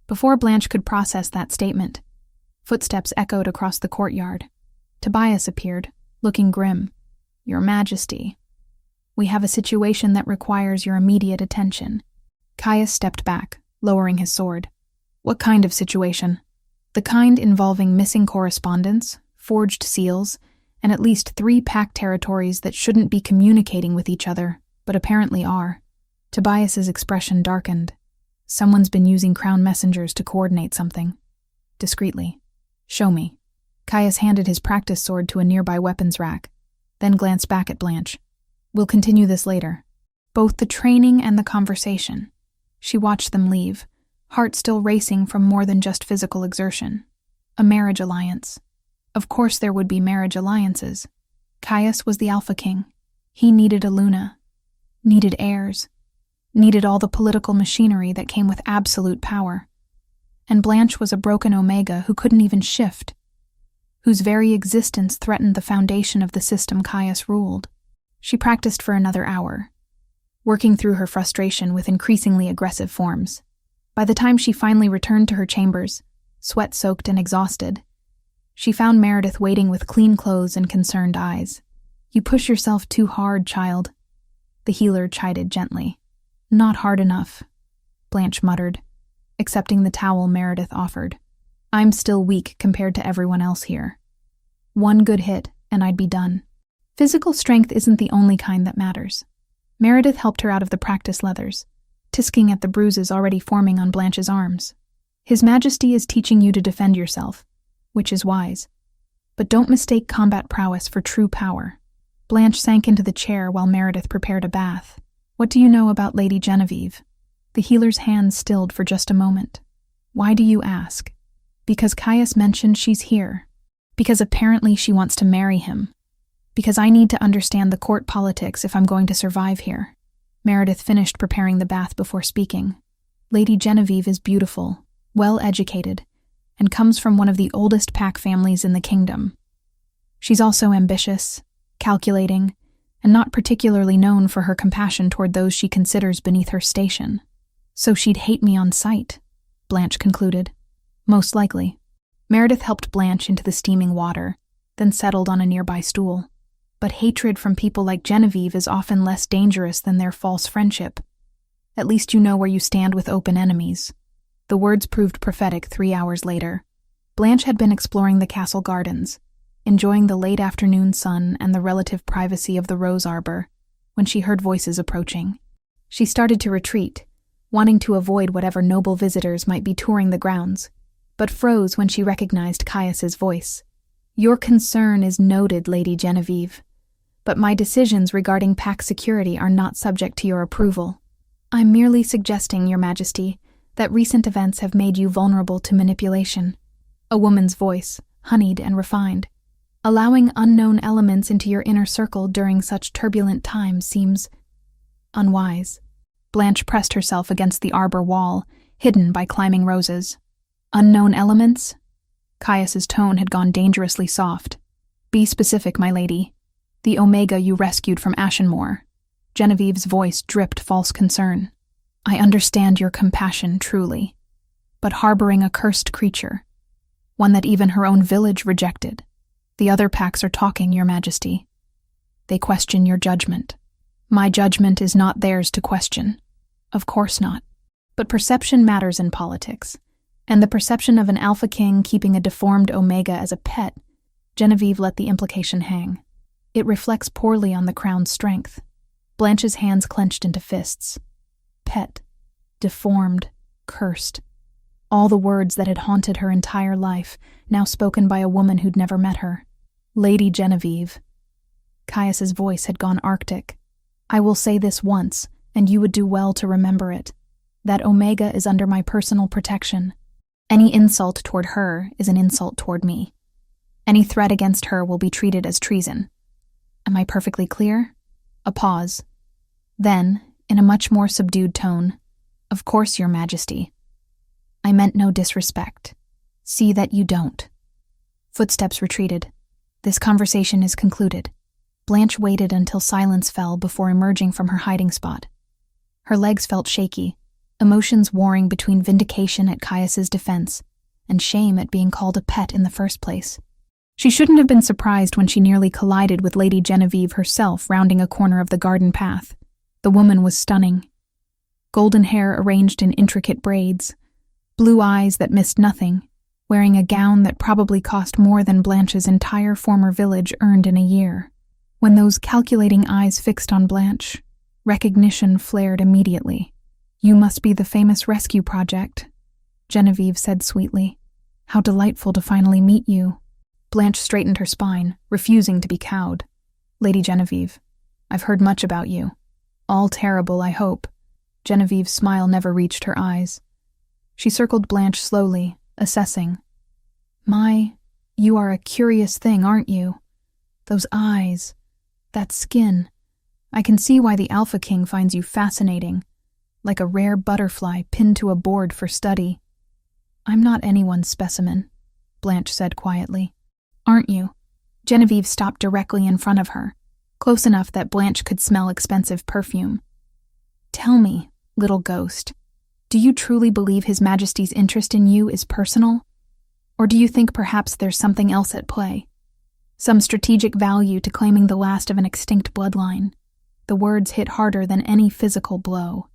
Before Blanche could process that statement, footsteps echoed across the courtyard. Tobias appeared, looking grim. Your Majesty, we have a situation that requires your immediate attention. Caius stepped back, lowering his sword. What kind of situation? The kind involving missing correspondence, forged seals, and at least 3 pack territories that shouldn't be communicating with each other, but apparently are. Tobias's expression darkened. Someone's been using crown messengers to coordinate something. Discreetly. Show me. Caius handed his practice sword to a nearby weapons rack, then glanced back at Blanche. We'll continue this later. Both the training and the conversation. She watched them leave, heart still racing from more than just physical exertion. A marriage alliance. Of course there would be marriage alliances. Caius was the Alpha King. He needed a Luna. Needed heirs. Needed all the political machinery that came with absolute power. And Blanche was a broken Omega who couldn't even shift, whose very existence threatened the foundation of the system Caius ruled. She practiced for another hour, working through her frustration with increasingly aggressive forms. By the time she finally returned to her chambers, sweat-soaked and exhausted, she found Meredith waiting with clean clothes and concerned eyes. You push yourself too hard, child, the healer chided gently. Not hard enough, Blanche muttered, accepting the towel Meredith offered. I'm still weak compared to everyone else here. One good hit, and I'd be done. Physical strength isn't the only kind that matters. Meredith helped her out of the practice leathers, tisking at the bruises already forming on Blanche's arms. His Majesty is teaching you to defend yourself, which is wise. But don't mistake combat prowess for true power. Blanche sank into the chair while Meredith prepared a bath. What do you know about Lady Genevieve? The healer's hand stilled for just a moment. Why do you ask? Because Caius mentioned she's here. Because apparently she wants to marry him. Because I need to understand the court politics if I'm going to survive here. Meredith finished preparing the bath before speaking. Lady Genevieve is beautiful, well-educated, and comes from one of the oldest pack families in the kingdom. She's also ambitious, calculating, and not particularly known for her compassion toward those she considers beneath her station. So she'd hate me on sight, Blanche concluded. Most likely. Meredith helped Blanche into the steaming water, then settled on a nearby stool. But hatred from people like Genevieve is often less dangerous than their false friendship. At least you know where you stand with open enemies. The words proved prophetic 3 hours later. Blanche had been exploring the castle gardens, enjoying the late afternoon sun and the relative privacy of the rose arbor, when she heard voices approaching. She started to retreat, wanting to avoid whatever noble visitors might be touring the grounds, but froze when she recognized Caius's voice. Your concern is noted, Lady Genevieve, but my decisions regarding pack security are not subject to your approval. I'm merely suggesting, Your Majesty, that recent events have made you vulnerable to manipulation. A woman's voice, honeyed and refined. Allowing unknown elements into your inner circle during such turbulent times seems unwise. Blanche pressed herself against the arbor wall, hidden by climbing roses. Unknown elements? Caius's tone had gone dangerously soft. Be specific, my lady. The Omega you rescued from Ashenmoor. Genevieve's voice dripped false concern. I understand your compassion, truly. But harboring a cursed creature, one that even her own village rejected. The other packs are talking, Your Majesty. They question your judgment. My judgment is not theirs to question. Of course not. But perception matters in politics. And the perception of an Alpha King keeping a deformed Omega as a pet, Genevieve let the implication hang. It reflects poorly on the crown's strength. Blanche's hands clenched into fists. Pet, deformed, cursed. All the words that had haunted her entire life, now spoken by a woman who'd never met her. Lady Genevieve. Caius's voice had gone arctic. I will say this once, and you would do well to remember it. That Omega is under my personal protection. Any insult toward her is an insult toward me. Any threat against her will be treated as treason. Am I perfectly clear? A pause, Then, in a much more subdued tone, "Of course, Your Majesty. I meant no disrespect. See that you don't." Footsteps retreated. This conversation is concluded. Blanche waited until silence fell before emerging from her hiding spot. Her legs felt shaky, emotions warring between vindication at Caius's defense and shame at being called a pet in the first place. She shouldn't have been surprised when she nearly collided with Lady Genevieve herself rounding a corner of the garden path. The woman was stunning. Golden hair arranged in intricate braids, blue eyes that missed nothing, wearing a gown that probably cost more than Blanche's entire former village earned in a year. When those calculating eyes fixed on Blanche, recognition flared immediately. "You must be the famous rescue project," Genevieve said sweetly. "How delightful to finally meet you." Blanche straightened her spine, refusing to be cowed. "Lady Genevieve, I've heard much about you. All terrible, I hope." Genevieve's smile never reached her eyes. She circled Blanche slowly, assessing. "My, you are a curious thing, aren't you? Those eyes, that skin. I can see why the Alpha King finds you fascinating, like a rare butterfly pinned to a board for study." "I'm not anyone's specimen," Blanche said quietly. "Aren't you?" Genevieve stopped directly in front of her, close enough that Blanche could smell expensive perfume. "Tell me, little ghost, do you truly believe His Majesty's interest in you is personal? Or do you think perhaps there's something else at play? Some strategic value to claiming the last of an extinct bloodline?" The words hit harder than any physical blow,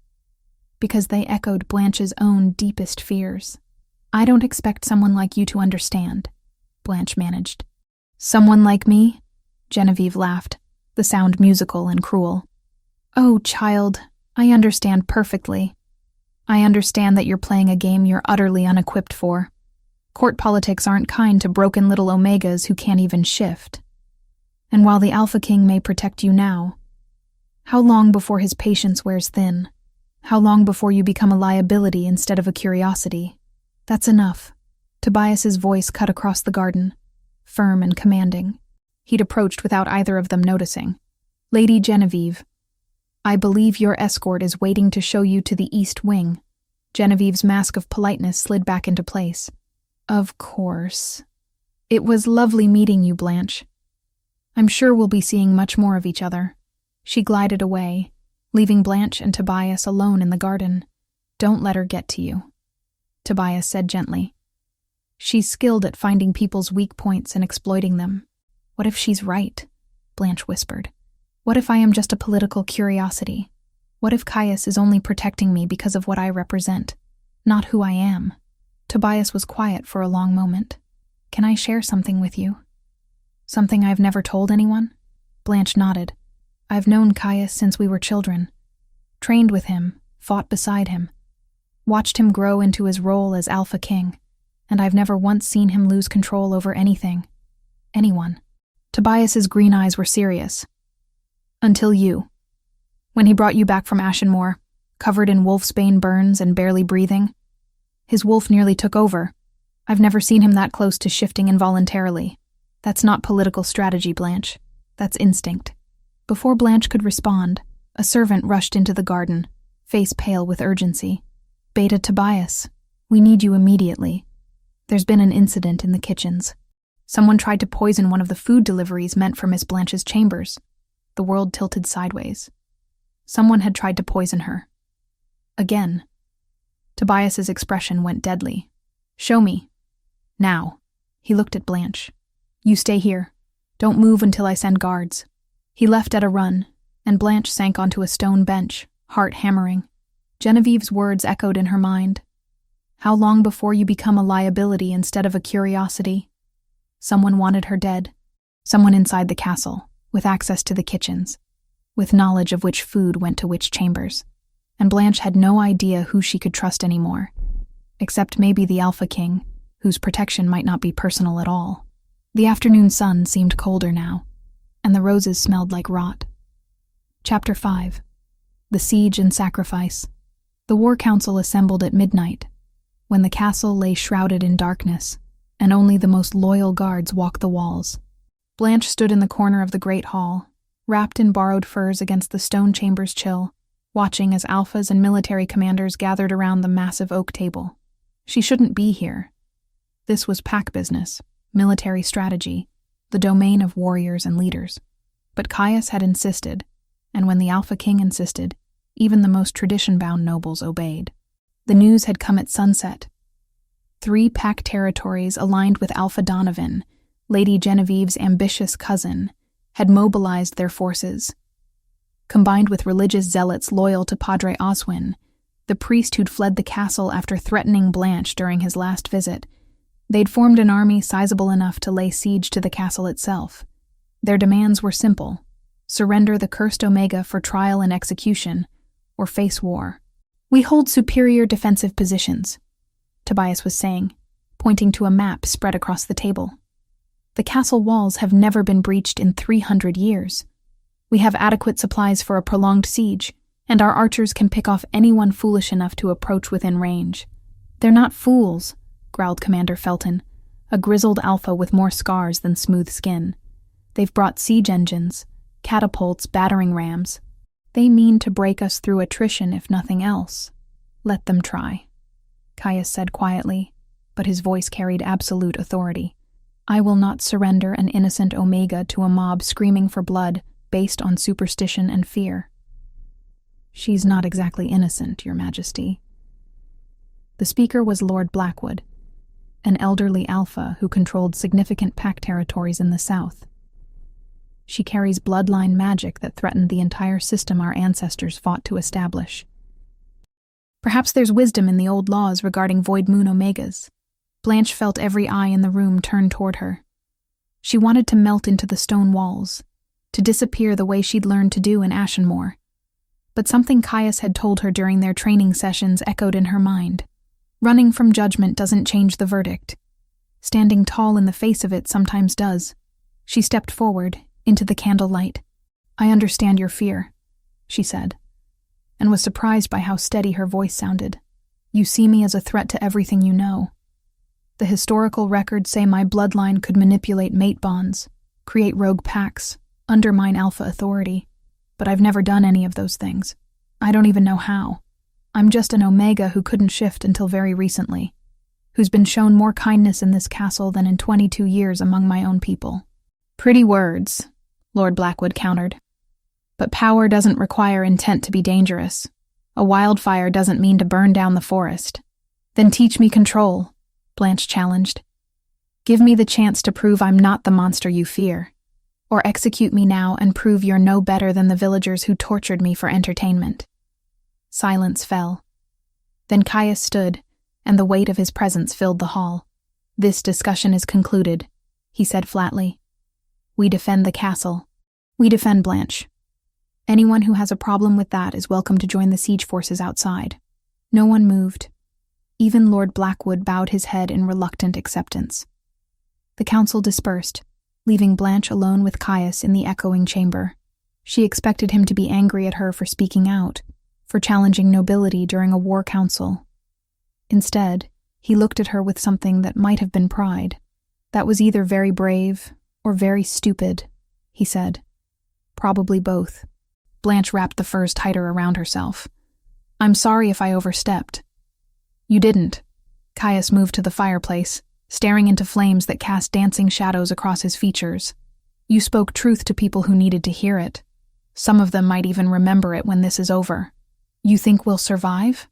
because they echoed Blanche's own deepest fears. "I don't expect someone like you to understand," Blanche managed. "Someone like me?" Genevieve laughed, the sound musical and cruel. "Oh, child, I understand perfectly. I understand that you're playing a game you're utterly unequipped for. Court politics aren't kind to broken little omegas who can't even shift. And while the Alpha King may protect you now, how long before his patience wears thin? How long before you become a liability instead of a curiosity? That's enough." Tobias's voice cut across the garden, firm and commanding. He'd approached without either of them noticing. "Lady Genevieve, I believe your escort is waiting to show you to the East Wing." Genevieve's mask of politeness slid back into place. "Of course. It was lovely meeting you, Blanche. I'm sure we'll be seeing much more of each other." She glided away, leaving Blanche and Tobias alone in the garden. "Don't let her get to you," Tobias said gently. "She's skilled at finding people's weak points and exploiting them." "What if she's right?" Blanche whispered. "What if I am just a political curiosity? What if Caius is only protecting me because of what I represent, not who I am?" Tobias was quiet for a long moment. "Can I share something with you? Something I've never told anyone?" Blanche nodded. "I've known Caius since we were children. Trained with him, fought beside him. Watched him grow into his role as Alpha King, and I've never once seen him lose control over anything. Anyone." Tobias's green eyes were serious. "Until you. When he brought you back from Ashenmoor, covered in Wolfsbane burns and barely breathing. His wolf nearly took over. I've never seen him that close to shifting involuntarily. That's not political strategy, Blanche. That's instinct." Before Blanche could respond, a servant rushed into the garden, face pale with urgency. "Beta Tobias, we need you immediately. There's been an incident in the kitchens. Someone tried to poison one of the food deliveries meant for Miss Blanche's chambers." The world tilted sideways. Someone had tried to poison her. Again. Tobias's expression went deadly. "Show me. Now." He looked at Blanche. "You stay here. Don't move until I send guards." He left at a run, and Blanche sank onto a stone bench, heart hammering. Genevieve's words echoed in her mind. "How long before you become a liability instead of a curiosity?" Someone wanted her dead. Someone inside the castle, with access to the kitchens, with knowledge of which food went to which chambers. And Blanche had no idea who she could trust anymore, except maybe the Alpha King, whose protection might not be personal at all. The afternoon sun seemed colder now, and the roses smelled like rot. Chapter 5. The Siege and Sacrifice. The War Council assembled at midnight, when the castle lay shrouded in darkness, and only the most loyal guards walked the walls. Blanche stood in the corner of the great hall, wrapped in borrowed furs against the stone chamber's chill. watching as alphas and military commanders gathered around the massive oak table. She shouldn't be here. This was pack business, military strategy, the domain of warriors and leaders. But Caius had insisted, and when the Alpha King insisted, even the most tradition-bound nobles obeyed. The news had come at sunset. 3 pack territories aligned with Alpha Donovan, Lady Genevieve's ambitious cousin, had mobilized their forces. Combined with religious zealots loyal to Padre Oswin, the priest who'd fled the castle after threatening Blanche during his last visit, they'd formed an army sizable enough to lay siege to the castle itself. Their demands were simple: surrender the cursed Omega for trial and execution, or face war. "We hold superior defensive positions," Tobias was saying, pointing to a map spread across the table. "The castle walls have never been breached in 300 years. We have adequate supplies for a prolonged siege, and our archers can pick off anyone foolish enough to approach within range." "They're not fools," growled Commander Felton, a grizzled alpha with more scars than smooth skin. "They've brought siege engines, catapults, battering rams. They mean to break us through attrition if nothing else. Let them try," Caius said quietly, but his voice carried absolute authority. "I will not surrender an innocent Omega to a mob screaming for blood based on superstition and fear." "She's not exactly innocent, Your Majesty." The speaker was Lord Blackwood, an elderly alpha who controlled significant pack territories in the south. "She carries bloodline magic that threatened the entire system our ancestors fought to establish. Perhaps there's wisdom in the old laws regarding Void Moon Omegas." Blanche felt every eye in the room turn toward her. She wanted to melt into the stone walls, to disappear the way she'd learned to do in Ashenmoor. But something Caius had told her during their training sessions echoed in her mind. Running from judgment doesn't change the verdict. Standing tall in the face of it sometimes does. She stepped forward, into the candlelight. "I understand your fear," she said, and was surprised by how steady her voice sounded. "You see me as a threat to everything you know. The historical records say my bloodline could manipulate mate bonds, create rogue packs, undermine alpha authority. But I've never done any of those things. I don't even know how. I'm just an Omega who couldn't shift until very recently, who's been shown more kindness in this castle than in 22 years among my own people." "Pretty words," Lord Blackwood countered. "But power doesn't require intent to be dangerous. A wildfire doesn't mean to burn down the forest." "Then teach me control," Blanche challenged. "Give me the chance to prove I'm not the monster you fear. Or execute me now and prove you're no better than the villagers who tortured me for entertainment." Silence fell. Then Caius stood, and the weight of his presence filled the hall. "This discussion is concluded," he said flatly. "We defend the castle. We defend Blanche. Anyone who has a problem with that is welcome to join the siege forces outside." No one moved. Even Lord Blackwood bowed his head in reluctant acceptance. The council dispersed, leaving Blanche alone with Caius in the echoing chamber. She expected him to be angry at her for speaking out, for challenging nobility during a war council. Instead, he looked at her with something that might have been pride. "That was either very brave or very stupid," he said. "Probably both." Blanche wrapped the furs tighter around herself. "I'm sorry if I overstepped." "You didn't." Caius moved to the fireplace, staring into flames that cast dancing shadows across his features. "You spoke truth to people who needed to hear it. Some of them might even remember it when this is over. You think we'll survive?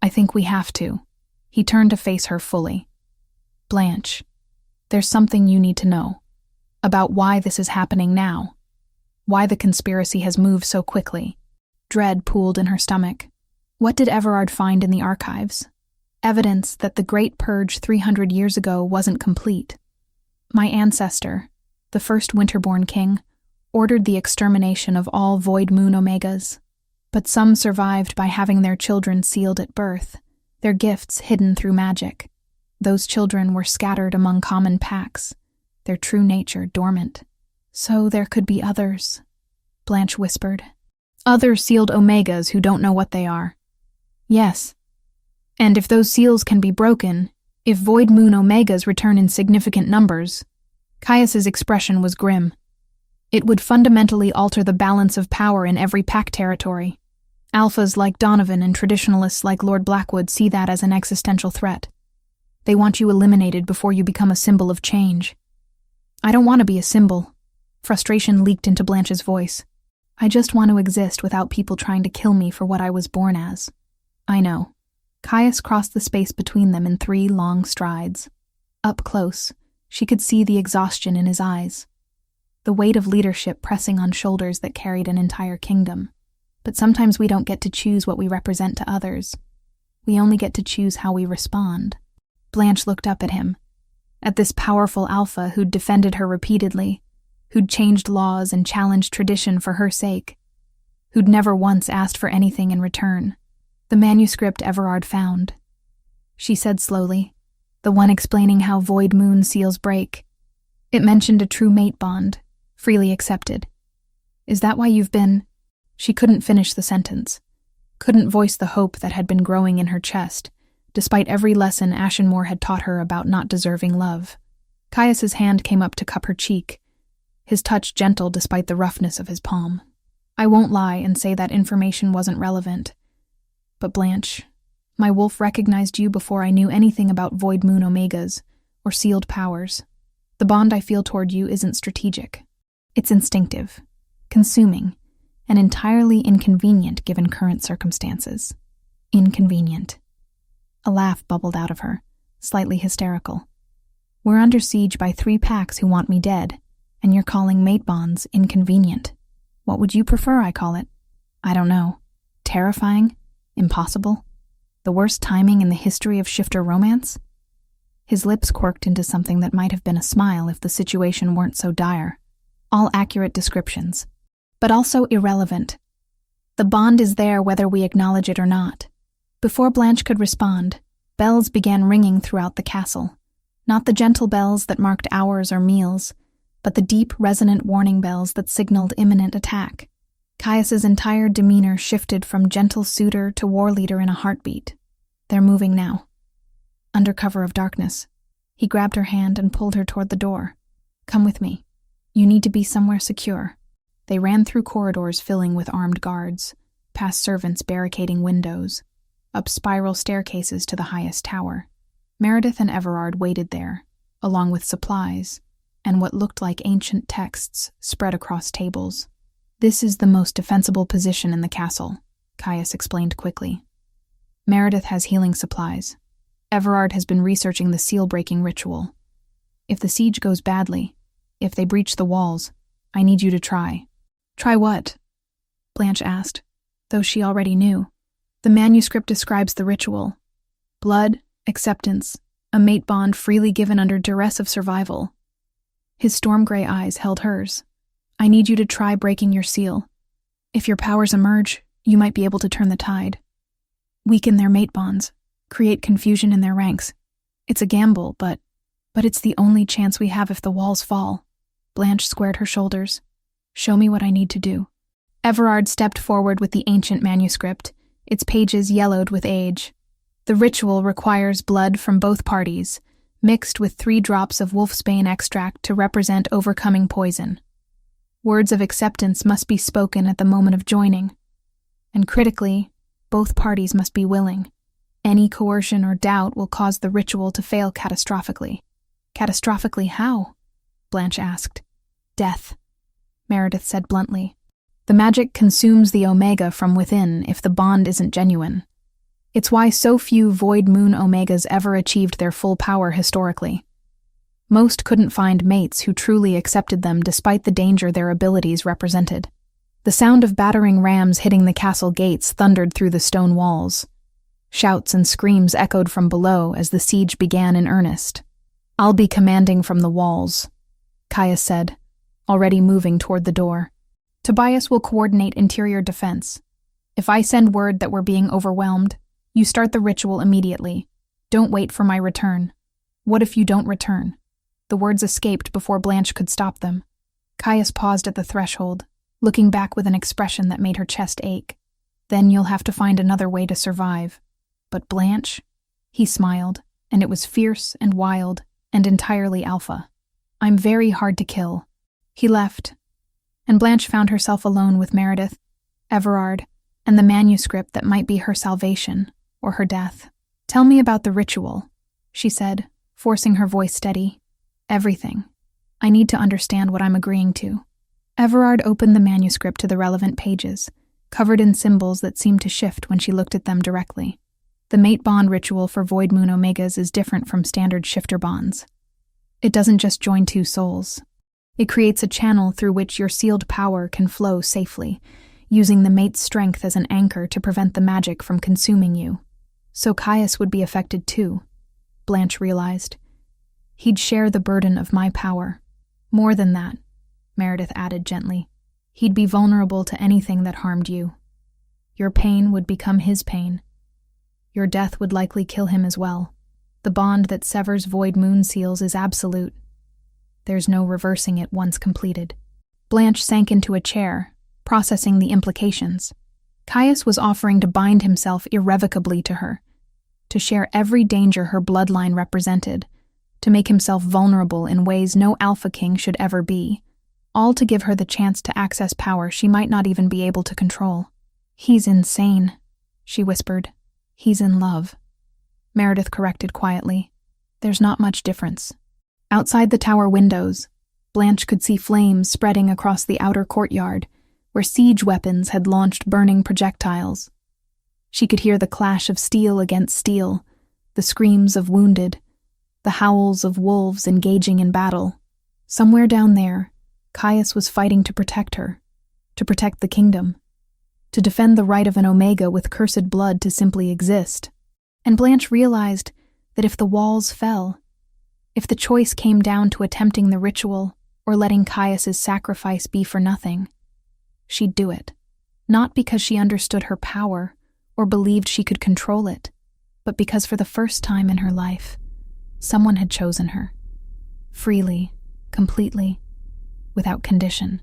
I think we have to." He turned to face her fully. "Blanche, there's something you need to know. About why this is happening now. Why the conspiracy has moved so quickly." Dread pooled in her stomach. What did Everard find in the archives? Evidence that the Great Purge 300 years ago wasn't complete. "My ancestor, the first Winterborn king, ordered the extermination of all Void Moon Omegas. But some survived by having their children sealed at birth, their gifts hidden through magic. Those children were scattered among common packs, their true nature dormant. So there could be others," Blanche whispered. "Other sealed Omegas who don't know what they are." "Yes. And if those seals can be broken, if Void Moon Omegas return in significant numbers," Caius's expression was grim, "it would fundamentally alter the balance of power in every pack territory. Alphas like Donovan and traditionalists like Lord Blackwood see that as an existential threat. They want you eliminated before you become a symbol of change. I don't want to be a symbol. Frustration leaked into Blanche's voice. I just want to exist without people trying to kill me for what I was born as. I know. Caius crossed the space between them in 3 long strides. Up close, she could see the exhaustion in his eyes. The weight of leadership pressing on shoulders that carried an entire kingdom. But sometimes we don't get to choose what we represent to others. We only get to choose how we respond. Blanche looked up at him, at this powerful alpha who'd defended her repeatedly, who'd changed laws and challenged tradition for her sake, who'd never once asked for anything in return. The manuscript Everard found. She said slowly, the one explaining how void moon seals break. It mentioned a true mate bond, freely accepted. Is that why you've been... She couldn't finish the sentence, couldn't voice the hope that had been growing in her chest, despite every lesson Ashenmore had taught her about not deserving love. Caius's hand came up to cup her cheek, his touch gentle despite the roughness of his palm. I won't lie and say that information wasn't relevant. But Blanche, my wolf recognized you before I knew anything about Void Moon Omegas or sealed powers. The bond I feel toward you isn't strategic. It's instinctive, consuming, and entirely inconvenient given current circumstances. Inconvenient. A laugh bubbled out of her, slightly hysterical. We're under siege by 3 packs who want me dead, and you're calling mate bonds inconvenient. What would you prefer I call it? I don't know. Terrifying? Impossible? The worst timing in the history of shifter romance? His lips quirked into something that might have been a smile if the situation weren't so dire. All accurate descriptions, but also irrelevant. The bond is there whether we acknowledge it or not. Before Blanche could respond, bells began ringing throughout the castle. Not the gentle bells that marked hours or meals, but the deep, resonant warning bells that signaled imminent attack. Caius's entire demeanor shifted from gentle suitor to war leader in a heartbeat. They're moving now. Under cover of darkness, he grabbed her hand and pulled her toward the door. Come with me. You need to be somewhere secure. They ran through corridors filling with armed guards, past servants barricading windows, up spiral staircases to the highest tower. Meredith and Everard waited there, along with supplies, and what looked like ancient texts spread across tables. This is the most defensible position in the castle, Caius explained quickly. Meredith has healing supplies. Everard has been researching the seal-breaking ritual. If the siege goes badly, if they breach the walls, I need you to try. Try what? Blanche asked, though she already knew. The manuscript describes the ritual. Blood, acceptance, a mate bond freely given under duress of survival. His storm-gray eyes held hers. I need you to try breaking your seal. If your powers emerge, you might be able to turn the tide. Weaken their mate bonds, create confusion in their ranks. It's a gamble, but it's the only chance we have if the walls fall. Blanche squared her shoulders. Show me what I need to do. Everard stepped forward with the ancient manuscript, its pages yellowed with age. The ritual requires blood from both parties, mixed with 3 drops of Wolfsbane extract to represent overcoming poison. Words of acceptance must be spoken at the moment of joining. And critically, both parties must be willing. Any coercion or doubt will cause the ritual to fail catastrophically. Catastrophically how? Blanche asked. Death, Meredith said bluntly. The magic consumes the Omega from within if the bond isn't genuine. It's why so few Void Moon Omegas ever achieved their full power historically. Most couldn't find mates who truly accepted them despite the danger their abilities represented. The sound of battering rams hitting the castle gates thundered through the stone walls. Shouts and screams echoed from below as the siege began in earnest. I'll be commanding from the walls, Caius said, already moving toward the door. Tobias will coordinate interior defense. If I send word that we're being overwhelmed, you start the ritual immediately. Don't wait for my return. What if you don't return? The words escaped before Blanche could stop them. Caius paused at the threshold, looking back with an expression that made her chest ache. Then you'll have to find another way to survive. But Blanche? He smiled, and it was fierce and wild and entirely alpha. I'm very hard to kill. He left, and Blanche found herself alone with Meredith, Everard, and the manuscript that might be her salvation or her death. "Tell me about the ritual," she said, forcing her voice steady. "Everything. I need to understand what I'm agreeing to." Everard opened the manuscript to the relevant pages, covered in symbols that seemed to shift when she looked at them directly. The mate bond ritual for Void Moon Omegas is different from standard shifter bonds. It doesn't just join two souls. It creates a channel through which your sealed power can flow safely, using the mate's strength as an anchor to prevent the magic from consuming you. So Caius would be affected too, Blanche realized. He'd share the burden of my power. More than that, Meredith added gently. He'd be vulnerable to anything that harmed you. Your pain would become his pain. Your death would likely kill him as well. The bond that severs Void Moon seals is absolute. There's no reversing it once completed. Blanche sank into a chair, processing the implications. Caius was offering to bind himself irrevocably to her, to share every danger her bloodline represented, to make himself vulnerable in ways no Alpha King should ever be, all to give her the chance to access power she might not even be able to control. "He's insane," she whispered. "He's in love." Meredith corrected quietly. "There's not much difference." Outside the tower windows, Blanche could see flames spreading across the outer courtyard, where siege weapons had launched burning projectiles. She could hear the clash of steel against steel, the screams of wounded, the howls of wolves engaging in battle. Somewhere down there, Caius was fighting to protect her, to protect the kingdom, to defend the right of an Omega with cursed blood to simply exist. And Blanche realized that if the walls fell, if the choice came down to attempting the ritual or letting Caius's sacrifice be for nothing, she'd do it. Not because she understood her power or believed she could control it, but because for the first time in her life, someone had chosen her. Freely, completely, without condition.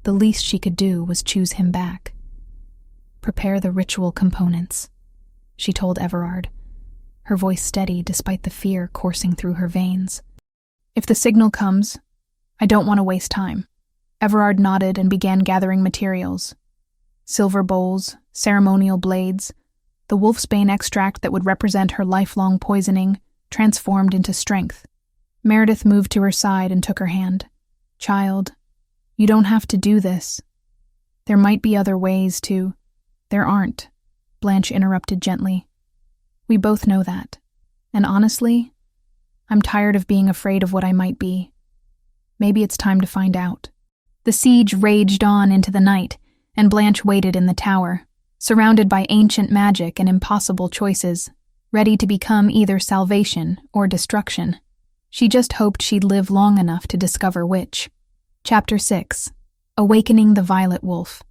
The least she could do was choose him back. "Prepare the ritual components," she told Everard, her voice steady despite the fear coursing through her veins. "If the signal comes, I don't want to waste time." Everard nodded and began gathering materials. Silver bowls, ceremonial blades, the Wolfsbane extract that would represent her lifelong poisoning, transformed into strength. Meredith moved to her side and took her hand. "Child, you don't have to do this. There might be other ways to—" "There aren't," Blanche interrupted gently. "We both know that. And honestly, I'm tired of being afraid of what I might be. Maybe it's time to find out." The siege raged on into the night, and Blanche waited in the tower, surrounded by ancient magic and impossible choices, ready to become either salvation or destruction. She just hoped she'd live long enough to discover which. Chapter 6. Awakening the Violet Wolf.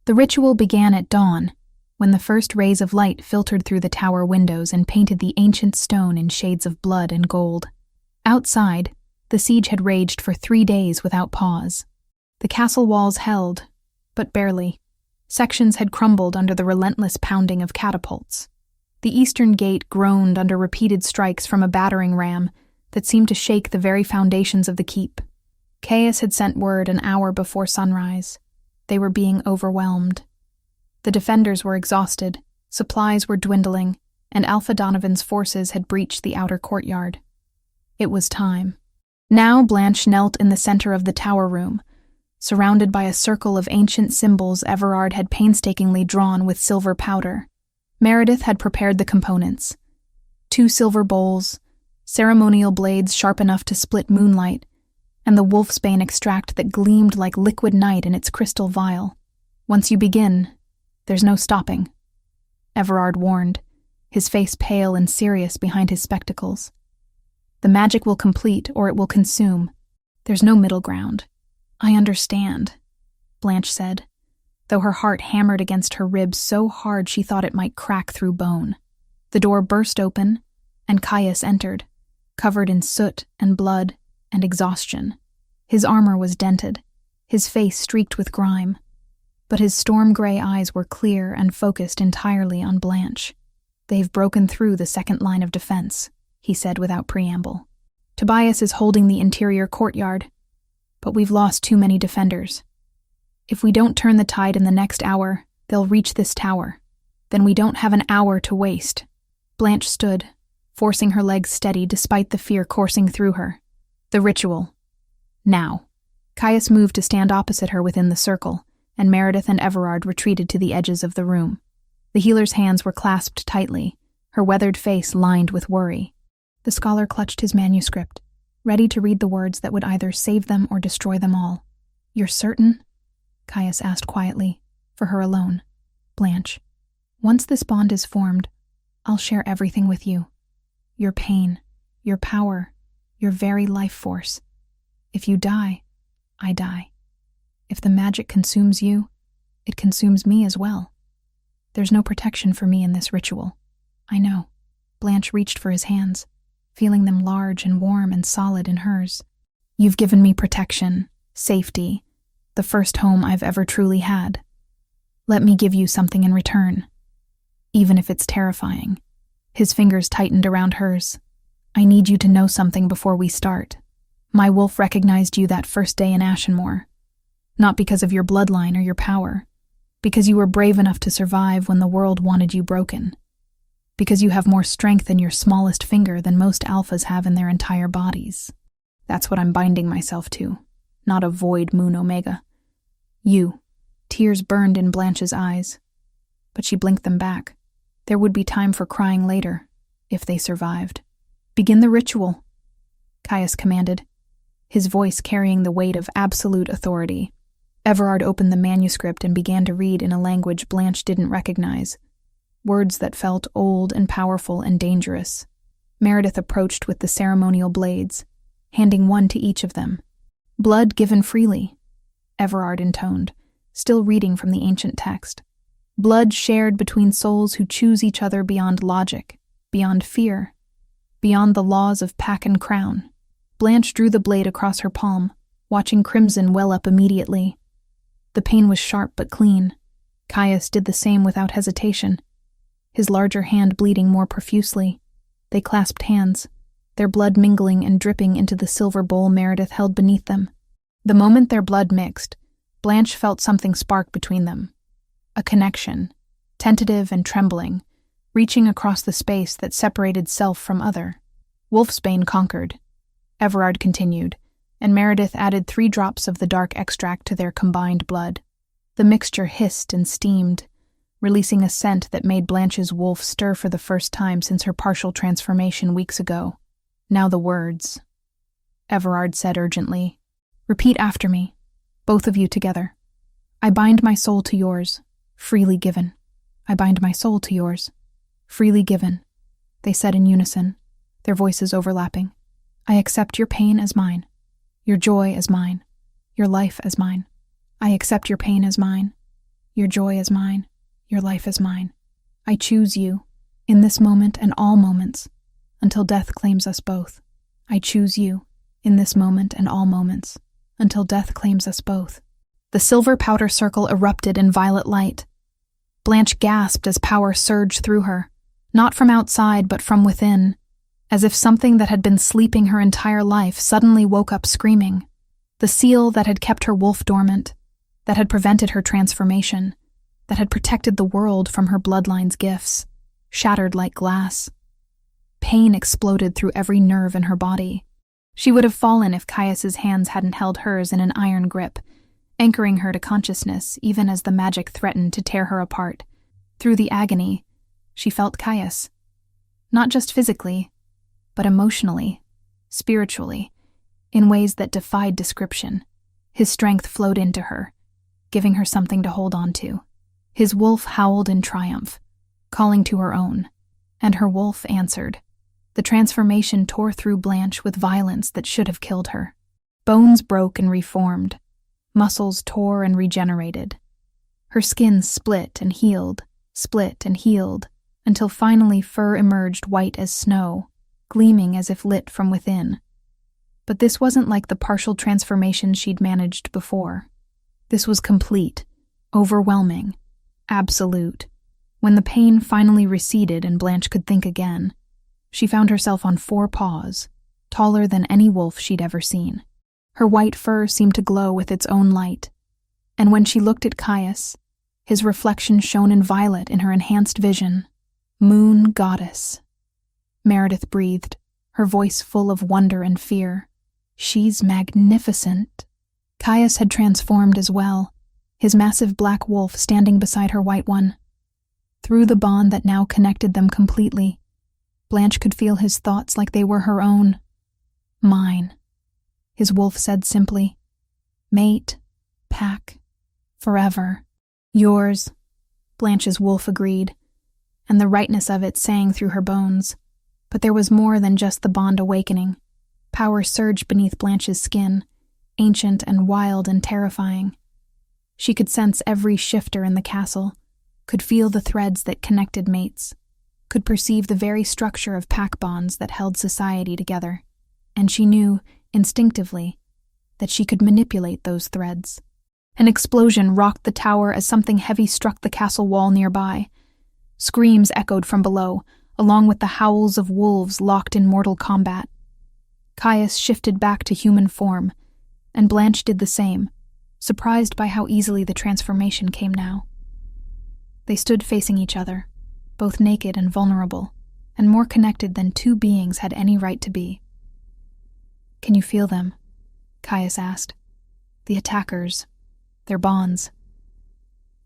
The ritual began at dawn, when the first rays of light filtered through the tower windows and painted the ancient stone in shades of blood and gold. Outside, the siege had raged for 3 days without pause. The castle walls held, but barely. Sections had crumbled under the relentless pounding of catapults. The eastern gate groaned under repeated strikes from a battering ram that seemed to shake the very foundations of the keep. Caius had sent word an hour before sunrise. They were being overwhelmed. The defenders were exhausted, supplies were dwindling, and Alpha Donovan's forces had breached the outer courtyard. It was time. Now Blanche knelt in the center of the tower room, surrounded by a circle of ancient symbols Everard had painstakingly drawn with silver powder. Meredith had prepared the components. 2 silver bowls, ceremonial blades sharp enough to split moonlight, and the Wolfsbane extract that gleamed like liquid night in its crystal vial. "Once you begin, there's no stopping," Everard warned, his face pale and serious behind his spectacles. "The magic will complete or it will consume. There's no middle ground." "I understand," Blanche said, though her heart hammered against her ribs so hard she thought it might crack through bone. The door burst open, and Caius entered, covered in soot and blood and exhaustion. His armor was dented, his face streaked with grime, but his storm-gray eyes were clear and focused entirely on Blanche. "They've broken through the second line of defense," he said without preamble. "Tobias is holding the interior courtyard, but we've lost too many defenders. If we don't turn the tide in the next hour, They'll reach this tower. Then we don't have an hour to waste. Blanche stood, forcing her legs steady despite the fear coursing through her. The ritual. Now. Caius moved to stand opposite her within the circle, and Meredith and Everard retreated to the edges of the room. The healer's hands were clasped tightly, her weathered face lined with worry. The scholar clutched his manuscript, ready to read the words that would either save them or destroy them all. "You're certain?" Caius asked quietly, for her alone. "Blanche, once this bond is formed, I'll share everything with you. Your pain, your power, your very life force. If you die, I die. If the magic consumes you, it consumes me as well. There's no protection for me in this ritual. I know." Blanche reached for his hands, feeling them large and warm and solid in hers. "You've given me protection, safety, the first home I've ever truly had. Let me give you something in return, even if it's terrifying." His fingers tightened around hers. "I need you to know something before we start. My wolf recognized you that first day in Ashenmoor, not because of your bloodline or your power, because you were brave enough to survive when the world wanted you broken, because you have more strength in your smallest finger than most alphas have in their entire bodies. That's what I'm binding myself to, not a void moon omega. You." Tears burned in Blanche's eyes, but she blinked them back. There would be time for crying later, if they survived. "Begin the ritual," Caius commanded, his voice carrying the weight of absolute authority. Everard opened the manuscript and began to read in a language Blanche didn't recognize, words that felt old and powerful and dangerous. Meredith approached with the ceremonial blades, handing one to each of them. "Blood given freely," Everard intoned, still reading from the ancient text. "Blood shared between souls who choose each other beyond logic, beyond fear, beyond the laws of pack and crown." Blanche drew the blade across her palm, watching crimson well up immediately. The pain was sharp but clean. Caius did the same without hesitation, his larger hand bleeding more profusely. They clasped hands, their blood mingling and dripping into the silver bowl Meredith held beneath them. The moment their blood mixed, Blanche felt something spark between them. A connection, tentative and trembling, reaching across the space that separated self from other. Wolfsbane conquered, Everard continued, and Meredith added 3 drops of the dark extract to their combined blood. The mixture hissed and steamed, releasing a scent that made Blanche's wolf stir for the first time since her partial transformation weeks ago. "Now the words," Everard said urgently. "Repeat after me, both of you together. I bind my soul to yours, freely given. I bind my soul to yours, freely given," they said in unison, their voices overlapping. "I accept your pain as mine, your joy as mine, your life as mine. I accept your pain as mine, your joy as mine, your life as mine. I choose you, in this moment and all moments, until death claims us both. I choose you, in this moment and all moments, until death claims us both." The silver powder circle erupted in violet light. Blanche gasped as power surged through her, not from outside but from within, as if something that had been sleeping her entire life suddenly woke up screaming. The seal that had kept her wolf dormant, that had prevented her transformation, that had protected the world from her bloodline's gifts, shattered like glass. Pain exploded through every nerve in her body. She would have fallen if Caius's hands hadn't held hers in an iron grip, anchoring her to consciousness even as the magic threatened to tear her apart. Through the agony, she felt Caius. Not just physically, but emotionally, spiritually, in ways that defied description. His strength flowed into her, giving her something to hold on to. His wolf howled in triumph, calling to her own, and her wolf answered. The transformation tore through Blanche with violence that should have killed her. Bones broke and reformed, muscles tore and regenerated. Her skin split and healed, until finally fur emerged white as snow, gleaming as if lit from within. But this wasn't like the partial transformation she'd managed before. This was complete, overwhelming, absolute. When the pain finally receded and Blanche could think again, she found herself on 4 paws, taller than any wolf she'd ever seen. Her white fur seemed to glow with its own light, and when she looked at Caius, His reflection shone in violet in her enhanced vision. Moon goddess. Meredith breathed, her voice full of wonder and fear. She's magnificent. Caius had transformed as well, his massive black wolf standing beside her white one. Through the bond that now connected them completely, Blanche could feel his thoughts like they were her own. Mine, his wolf said simply. Mate, pack, forever. Yours, Blanche's wolf agreed, and the rightness of it sang through her bones. But there was more than just the bond awakening. Power surged beneath Blanche's skin, ancient and wild and terrifying. She could sense every shifter in the castle, could feel the threads that connected mates, could perceive the very structure of pack bonds that held society together, and she knew, instinctively, that she could manipulate those threads. An explosion rocked the tower as something heavy struck the castle wall nearby. Screams echoed from below, along with the howls of wolves locked in mortal combat. Caius shifted back to human form, and Blanche did the same, surprised by how easily the transformation came now. They stood facing each other, both naked and vulnerable, and more connected than two beings had any right to be. "Can you feel them?" Caius asked. "The attackers, their bonds."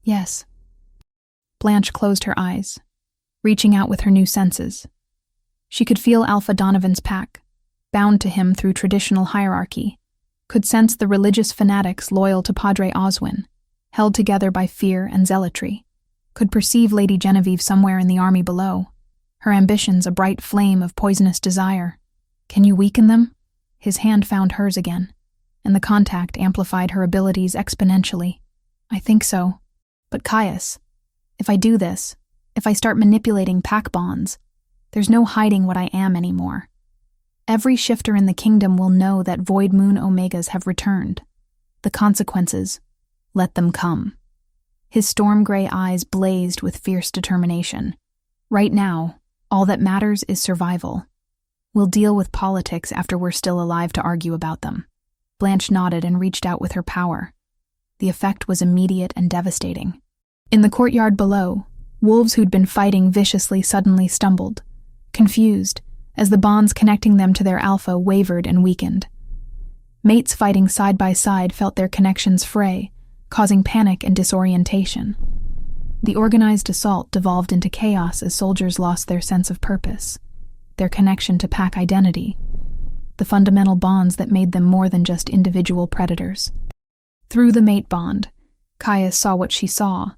"Yes." Blanche closed her eyes, reaching out with her new senses. She could feel Alpha Donovan's pack, bound to him through traditional hierarchy, could sense the religious fanatics loyal to Padre Oswin, held together by fear and zealotry, could perceive Lady Genevieve somewhere in the army below, her ambitions a bright flame of poisonous desire. "Can you weaken them?" His hand found hers again, and the contact amplified her abilities exponentially. "I think so. But Caius, if I do this, if I start manipulating pack bonds, there's no hiding what I am anymore. Every shifter in the kingdom will know that Void Moon Omegas have returned. The consequences, let them come." His storm-gray eyes blazed with fierce determination. "Right now, all that matters is survival. We'll deal with politics after we're still alive to argue about them." Blanche nodded and reached out with her power. The effect was immediate and devastating. In the courtyard below, wolves who'd been fighting viciously suddenly stumbled, confused, as the bonds connecting them to their alpha wavered and weakened. Mates fighting side by side felt their connections fray, causing panic and disorientation. The organized assault devolved into chaos as soldiers lost their sense of purpose, their connection to pack identity, the fundamental bonds that made them more than just individual predators. Through the mate bond, Caius saw what she saw,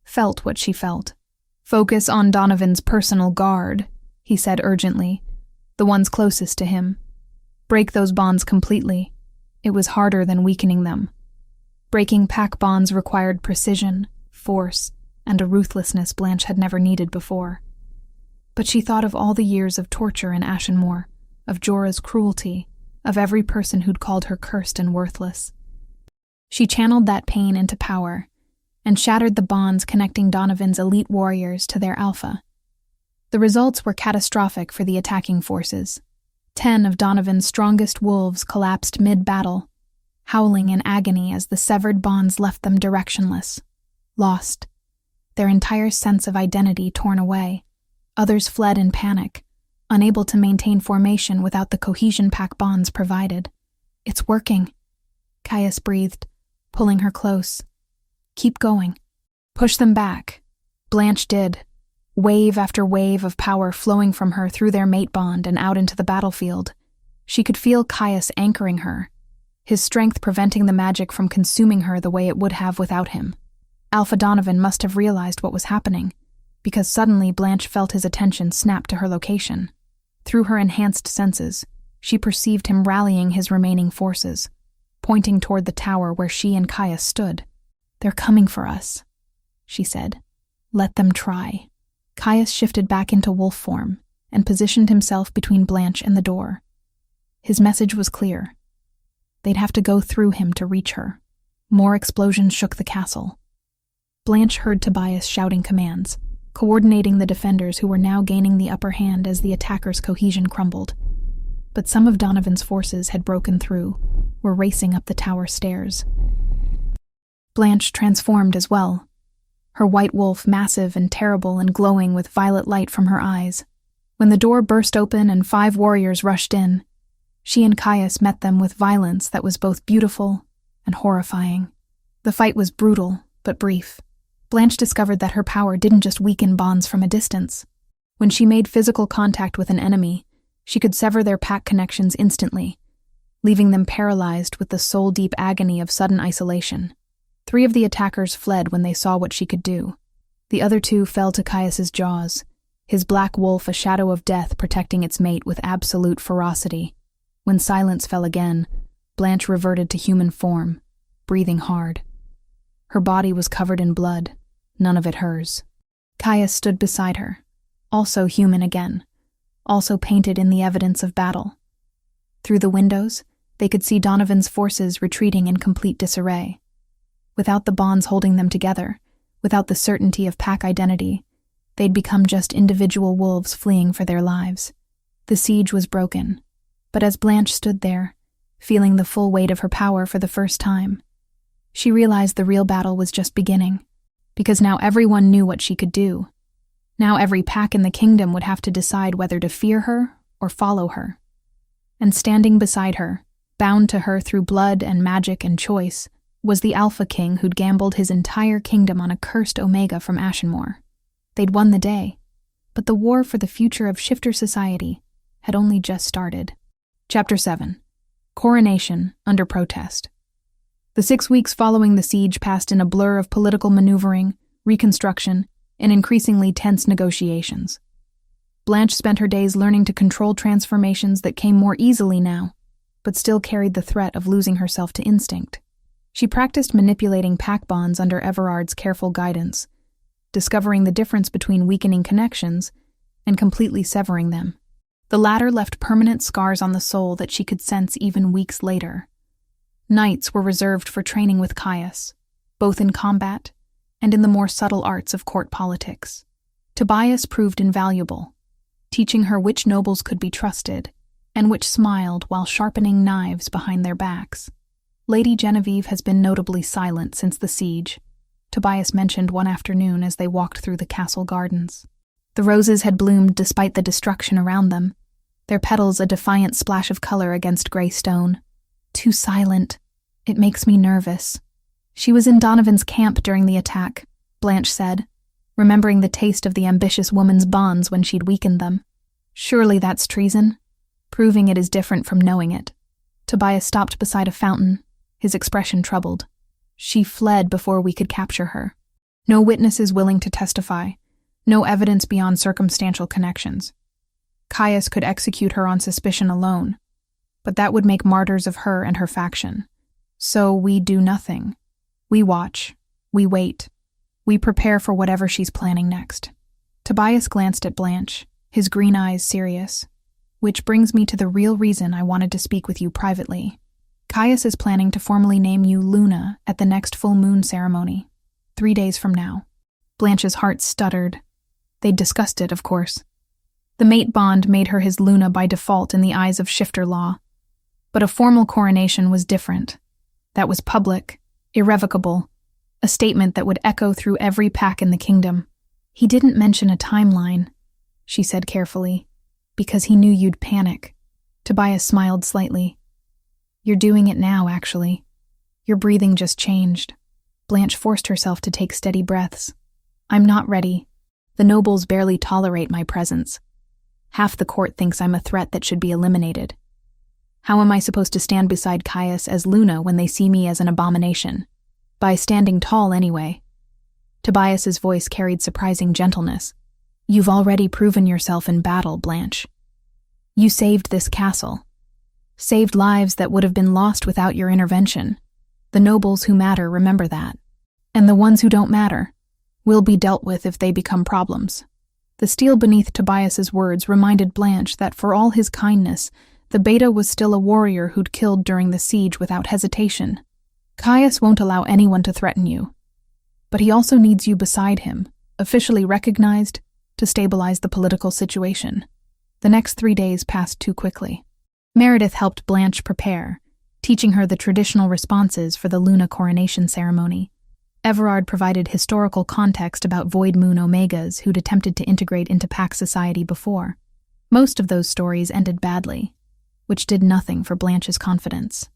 felt what she felt. "Focus on Donovan's personal guard," he said urgently, "the ones closest to him. Break those bonds completely. It was harder than weakening them. Breaking pack bonds required precision, force, and a ruthlessness Blanche had never needed before. But she thought of all the years of torture in Ashenmoor, of Jorah's cruelty, of every person who'd called her cursed and worthless. She channeled that pain into power, and shattered the bonds connecting Donovan's elite warriors to their alpha. The results were catastrophic for the attacking forces. 10 of Donovan's strongest wolves collapsed mid-battle, howling in agony as the severed bonds left them directionless, lost, their entire sense of identity torn away. Others fled in panic, unable to maintain formation without the cohesion pack bonds provided. "It's working," Caius breathed, pulling her close. "Keep going. Push them back." Blanche did, wave after wave of power flowing from her through their mate bond and out into the battlefield. She could feel Caius anchoring her, his strength preventing the magic from consuming her the way it would have without him. Alpha Donovan must have realized what was happening, because suddenly Blanche felt his attention snap to her location. Through her enhanced senses, she perceived him rallying his remaining forces, pointing toward the tower where she and Caius stood. "They're coming for us," she said. "Let them try." Caius shifted back into wolf form and positioned himself between Blanche and the door. His message was clear. They'd have to go through him to reach her. More explosions shook the castle. Blanche heard Tobias shouting commands, coordinating the defenders who were now gaining the upper hand as the attackers' cohesion crumbled. But some of Donovan's forces had broken through, were racing up the tower stairs. Blanche transformed as well. her white wolf massive and terrible and glowing with violet light from her eyes. When the door burst open and 5 warriors rushed in, she and Caius met them with violence that was both beautiful and horrifying. The fight was brutal, but brief. Blanche discovered that her power didn't just weaken bonds from a distance. When she made physical contact with an enemy, she could sever their pack connections instantly, leaving them paralyzed with the soul-deep agony of sudden isolation. 3 of the attackers fled when they saw what she could do. The other 2 fell to Caius's jaws, his black wolf a shadow of death protecting its mate with absolute ferocity. When silence fell again, Blanche reverted to human form, breathing hard. Her body was covered in blood, none of it hers. Caius stood beside her, also human again, also painted in the evidence of battle. Through the windows, they could see Donovan's forces retreating in complete disarray. Without the bonds holding them together, without the certainty of pack identity, they'd become just individual wolves fleeing for their lives. The siege was broken, but as Blanche stood there, feeling the full weight of her power for the first time, she realized the real battle was just beginning, because now everyone knew what she could do. Now every pack in the kingdom would have to decide whether to fear her or follow her. And standing beside her, bound to her through blood and magic and choice, was the Alpha King who'd gambled his entire kingdom on a cursed Omega from Ashenmoor. They'd won the day, but the war for the future of shifter society had only just started. Chapter 7. Coronation under protest. The 6 weeks following the siege passed in a blur of political maneuvering, reconstruction, and increasingly tense negotiations. Blanche spent her days learning to control transformations that came more easily now, but still carried the threat of losing herself to instinct. She practiced manipulating pack bonds under Everard's careful guidance, discovering the difference between weakening connections and completely severing them. The latter left permanent scars on the soul that she could sense even weeks later. Nights were reserved for training with Caius, both in combat and in the more subtle arts of court politics. Tobias proved invaluable, teaching her which nobles could be trusted and which smiled while sharpening knives behind their backs. Lady Genevieve has been notably silent since the siege, Tobias mentioned one afternoon as they walked through the castle gardens. The roses had bloomed despite the destruction around them, their petals a defiant splash of color against gray stone. Too silent. It makes me nervous. She was in Donovan's camp during the attack, Blanche said, remembering the taste of the ambitious woman's bonds when she'd weakened them. Surely that's treason. Proving it is different from knowing it. Tobias stopped beside a fountain, his expression troubled. She fled before we could capture her. No witnesses willing to testify, no evidence beyond circumstantial connections. Caius could execute her on suspicion alone, but that would make martyrs of her and her faction. So we do nothing. We watch. We wait. We prepare for whatever she's planning next. Tobias glanced at Blanche, his green eyes serious. Which brings me to the real reason I wanted to speak with you privately. Caius is planning to formally name you Luna at the next full moon ceremony, 3 days from now. Blanche's heart stuttered. They'd discussed it, of course. The mate bond made her his Luna by default in the eyes of shifter law. But a formal coronation was different. That was public, irrevocable, a statement that would echo through every pack in the kingdom. He didn't mention a timeline, she said carefully, because he knew you'd panic. Tobias smiled slightly. You're doing it now, actually. Your breathing just changed. Blanche forced herself to take steady breaths. I'm not ready. The nobles barely tolerate my presence. Half the court thinks I'm a threat that should be eliminated. How am I supposed to stand beside Caius as Luna when they see me as an abomination? By standing tall, anyway. Tobias's voice carried surprising gentleness. You've already proven yourself in battle, Blanche. You saved this castle. Saved lives that would have been lost without your intervention. The nobles who matter remember that. And the ones who don't matter will be dealt with if they become problems. The steel beneath Tobias's words reminded Blanche that for all his kindness, the beta was still a warrior who'd killed during the siege without hesitation. Caius won't allow anyone to threaten you. But he also needs you beside him, officially recognized, to stabilize the political situation. The next 3 days passed too quickly. Meredith helped Blanche prepare, teaching her the traditional responses for the Luna coronation ceremony. Everard provided historical context about Void Moon Omegas who'd attempted to integrate into pack society before. Most of those stories ended badly, which did nothing for Blanche's confidence.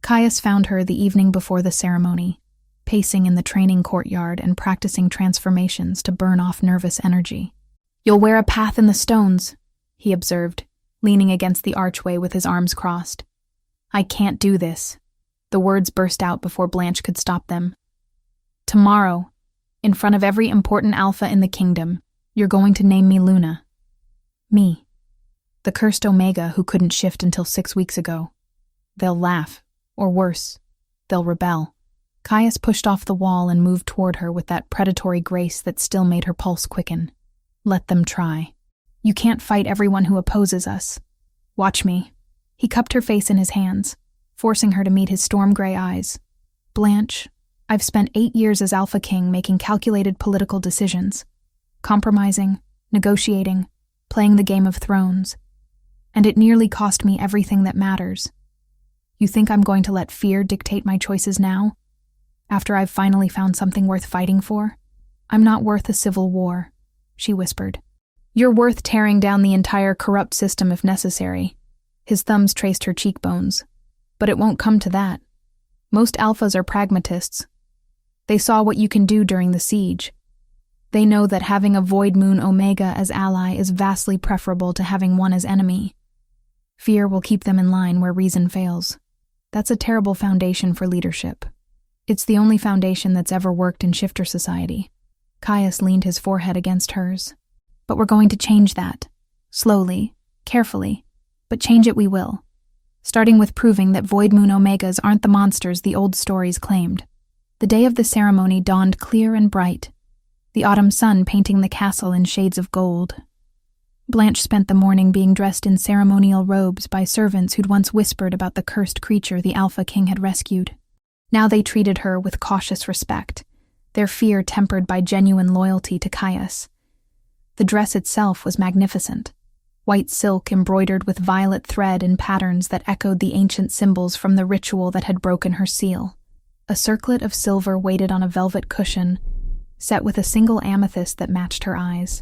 Caius found her the evening before the ceremony, pacing in the training courtyard and practicing transformations to burn off nervous energy. "You'll wear a path in the stones," he observed, leaning against the archway with his arms crossed. "I can't do this." The words burst out before Blanche could stop them. "Tomorrow, in front of every important alpha in the kingdom, you're going to name me Luna." "Me. The cursed Omega who couldn't shift until 6 weeks ago. They'll laugh, or worse, they'll rebel." Caius pushed off the wall and moved toward her with that predatory grace that still made her pulse quicken. "Let them try. You can't fight everyone who opposes us. Watch me." He cupped her face in his hands, forcing her to meet his storm-gray eyes. "Blanche, I've spent 8 years as Alpha King making calculated political decisions, compromising, negotiating, playing the Game of Thrones, and it nearly cost me everything that matters. You think I'm going to let fear dictate my choices now, after I've finally found something worth fighting for? I'm not worth a civil war," she whispered. "You're worth tearing down the entire corrupt system if necessary." His thumbs traced her cheekbones. "But it won't come to that. Most alphas are pragmatists. They saw what you can do during the siege. They know that having a Void Moon Omega as ally is vastly preferable to having one as enemy. Fear will keep them in line where reason fails. That's a terrible foundation for leadership. It's the only foundation that's ever worked in shifter society." Caius leaned his forehead against hers. "But we're going to change that. Slowly, carefully, but change it we will. Starting with proving that Void Moon Omegas aren't the monsters the old stories claimed." The day of the ceremony dawned clear and bright, the autumn sun painting the castle in shades of gold. Blanche spent the morning being dressed in ceremonial robes by servants who'd once whispered about the cursed creature the Alpha King had rescued. Now they treated her with cautious respect, their fear tempered by genuine loyalty to Caius. The dress itself was magnificent, white silk embroidered with violet thread in patterns that echoed the ancient symbols from the ritual that had broken her seal. A circlet of silver waited on a velvet cushion, set with a single amethyst that matched her eyes.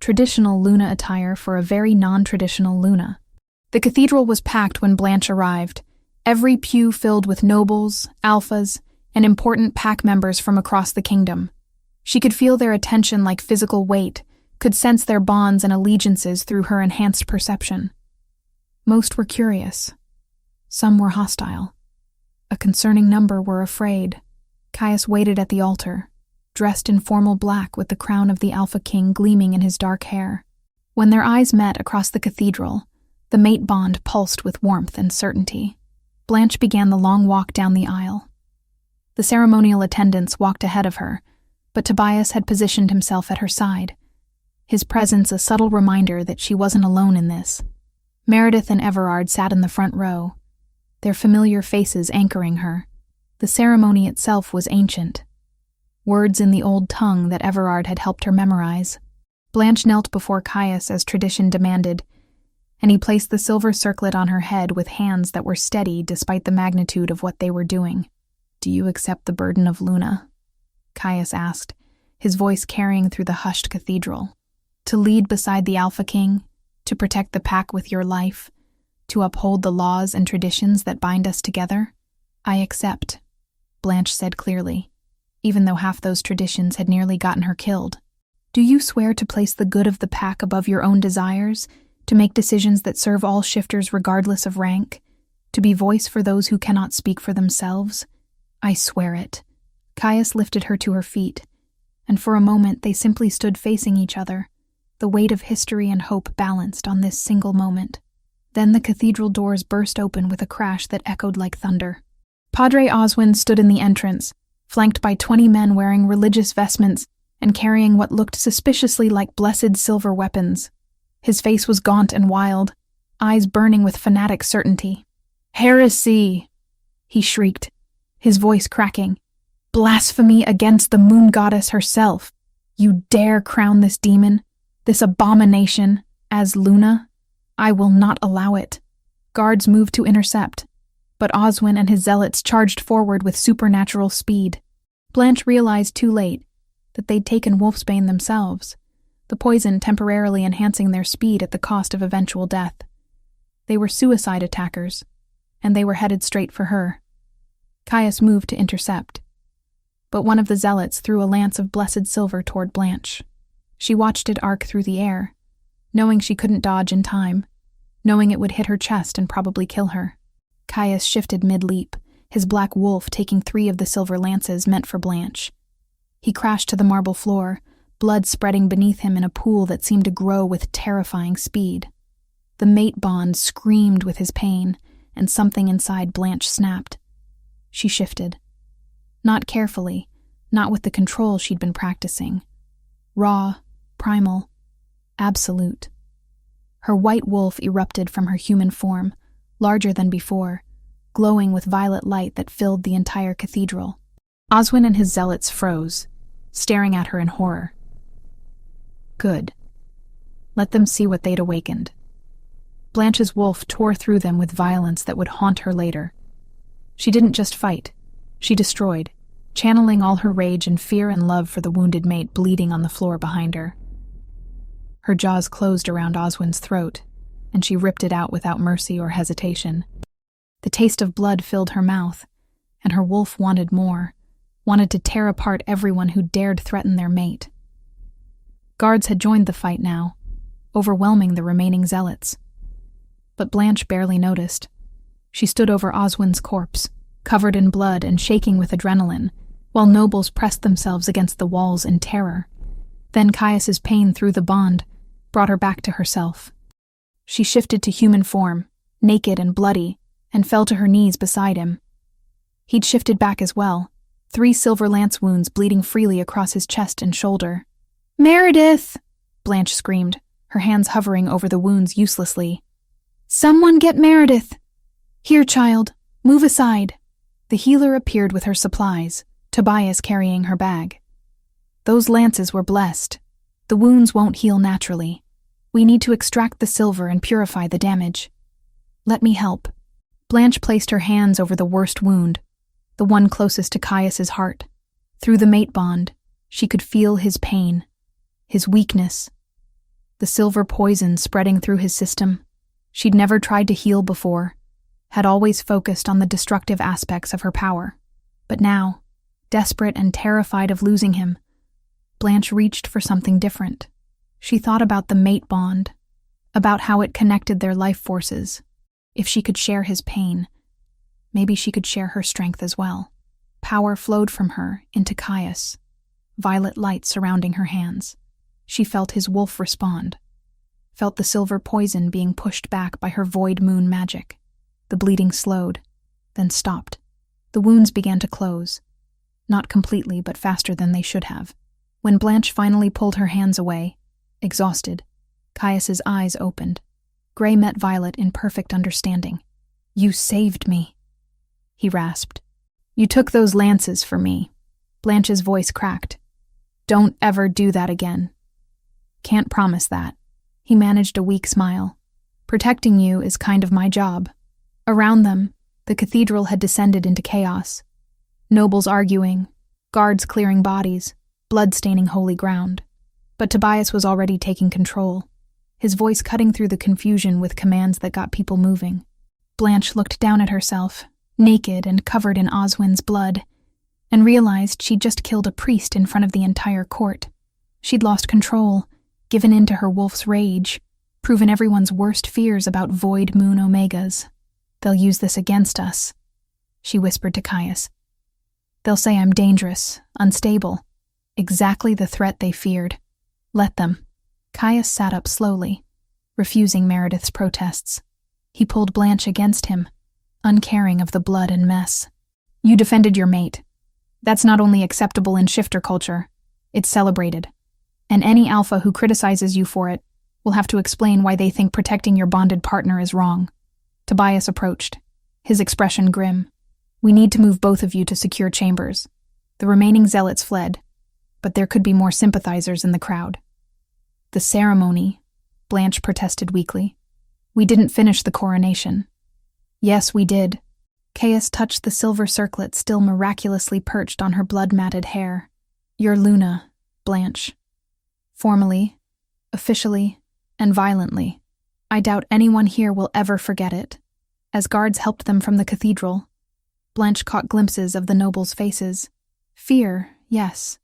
Traditional Luna attire for a very non-traditional Luna. The cathedral was packed when Blanche arrived, every pew filled with nobles, alphas, and important pack members from across the kingdom. She could feel their attention like physical weight, could sense their bonds and allegiances through her enhanced perception. Most were curious. Some were hostile. A concerning number were afraid. Caius waited at the altar, dressed in formal black with the crown of the Alpha King gleaming in his dark hair. When their eyes met across the cathedral, the mate bond pulsed with warmth and certainty. Blanche began the long walk down the aisle. The ceremonial attendants walked ahead of her, but Tobias had positioned himself at her side, his presence a subtle reminder that she wasn't alone in this. Meredith and Everard sat in the front row, their familiar faces anchoring her. The ceremony itself was ancient, words in the old tongue that Everard had helped her memorize. Blanche knelt before Caius as tradition demanded, and he placed the silver circlet on her head with hands that were steady despite the magnitude of what they were doing. "Do you accept the burden of Luna?" Caius asked, his voice carrying through the hushed cathedral. "To lead beside the Alpha King, to protect the pack with your life, to uphold the laws and traditions that bind us together? I accept," Blanche said clearly, even though half those traditions had nearly gotten her killed. "Do you swear to place the good of the pack above your own desires, to make decisions that serve all shifters regardless of rank, to be voice for those who cannot speak for themselves?" "I swear it." Caius lifted her to her feet, and for a moment they simply stood facing each other, the weight of history and hope balanced on this single moment. Then the cathedral doors burst open with a crash that echoed like thunder. Padre Oswin stood in the entrance, flanked by 20 men wearing religious vestments and carrying what looked suspiciously like blessed silver weapons. His face was gaunt and wild, eyes burning with fanatic certainty. "Heresy!" he shrieked, his voice cracking. "Blasphemy against the moon goddess herself! You dare crown this demon, this abomination, as Luna? I will not allow it." Guards moved to intercept, but Oswin and his zealots charged forward with supernatural speed. Blanche realized too late that they'd taken Wolfsbane themselves, the poison temporarily enhancing their speed at the cost of eventual death. They were suicide attackers, and they were headed straight for her. Caius moved to intercept, but one of the zealots threw a lance of blessed silver toward Blanche. She watched it arc through the air, knowing she couldn't dodge in time, knowing it would hit her chest and probably kill her. Caius shifted mid-leap, his black wolf taking 3 of the silver lances meant for Blanche. He crashed to the marble floor, blood spreading beneath him in a pool that seemed to grow with terrifying speed. The mate bond screamed with his pain, and something inside Blanche snapped. She shifted. Not carefully, not with the control she'd been practicing. Raw, primal, absolute. Her white wolf erupted from her human form, larger than before, glowing with violet light that filled the entire cathedral. Oswin and his zealots froze, staring at her in horror. Good. Let them see what they'd awakened. Blanche's wolf tore through them with violence that would haunt her later. She didn't just fight, she destroyed, channeling all her rage and fear and love for the wounded mate bleeding on the floor behind her. Her jaws closed around Oswin's throat, and she ripped it out without mercy or hesitation. The taste of blood filled her mouth, and her wolf wanted more, wanted to tear apart everyone who dared threaten their mate. Guards had joined the fight now, overwhelming the remaining zealots. But Blanche barely noticed. She stood over Oswin's corpse, covered in blood and shaking with adrenaline, while nobles pressed themselves against the walls in terror. Then Caius's pain through the bond brought her back to herself. She shifted to human form, naked and bloody, and fell to her knees beside him. He'd shifted back as well, 3 silver lance wounds bleeding freely across his chest and shoulder. "Meredith!" Blanche screamed, her hands hovering over the wounds uselessly. "Someone get Meredith! Here, child, move aside." The healer appeared with her supplies, Tobias carrying her bag. "Those lances were blessed. The wounds won't heal naturally. We need to extract the silver and purify the damage. Let me help." Blanche placed her hands over the worst wound, the one closest to Caius's heart. Through the mate bond, she could feel his pain, his weakness, the silver poison spreading through his system. She'd never tried to heal before, had always focused on the destructive aspects of her power. But now, desperate and terrified of losing him, Blanche reached for something different. She thought about the mate bond, about how it connected their life forces. If she could share his pain, maybe she could share her strength as well. Power flowed from her into Caius, violet light surrounding her hands. She felt his wolf respond, felt the silver poison being pushed back by her void moon magic. The bleeding slowed, then stopped. The wounds began to close, not completely but faster than they should have. When Blanche finally pulled her hands away, exhausted, Caius's eyes opened. Gray met Violet in perfect understanding. "You saved me," he rasped. "You took those lances for me." Blanche's voice cracked. "Don't ever do that again." "Can't promise that." He managed a weak smile. "Protecting you is kind of my job." Around them, the cathedral had descended into chaos. Nobles arguing, guards clearing bodies, blood staining holy ground. But Tobias was already taking control, his voice cutting through the confusion with commands that got people moving. Blanche looked down at herself, naked and covered in Oswin's blood, and realized she'd just killed a priest in front of the entire court. She'd lost control, given in to her wolf's rage, proven everyone's worst fears about void moon omegas. "They'll use this against us," she whispered to Caius. "They'll say I'm dangerous, unstable, exactly the threat they feared. Let them." Caius sat up slowly, refusing Meredith's protests. He pulled Blanche against him, uncaring of the blood and mess. "You defended your mate. That's not only acceptable in shifter culture, it's celebrated. And any alpha who criticizes you for it will have to explain why they think protecting your bonded partner is wrong." Tobias approached, his expression grim. "We need to move both of you to secure chambers." The remaining zealots fled, but there could be more sympathizers in the crowd. "The ceremony," Blanche protested weakly. "We didn't finish the coronation." "Yes, we did." Caius touched the silver circlet still miraculously perched on her blood-matted hair. "You're Luna, Blanche. Formally, officially, and violently. I doubt anyone here will ever forget it." As guards helped them from the cathedral, Blanche caught glimpses of the nobles' faces. Fear, yes,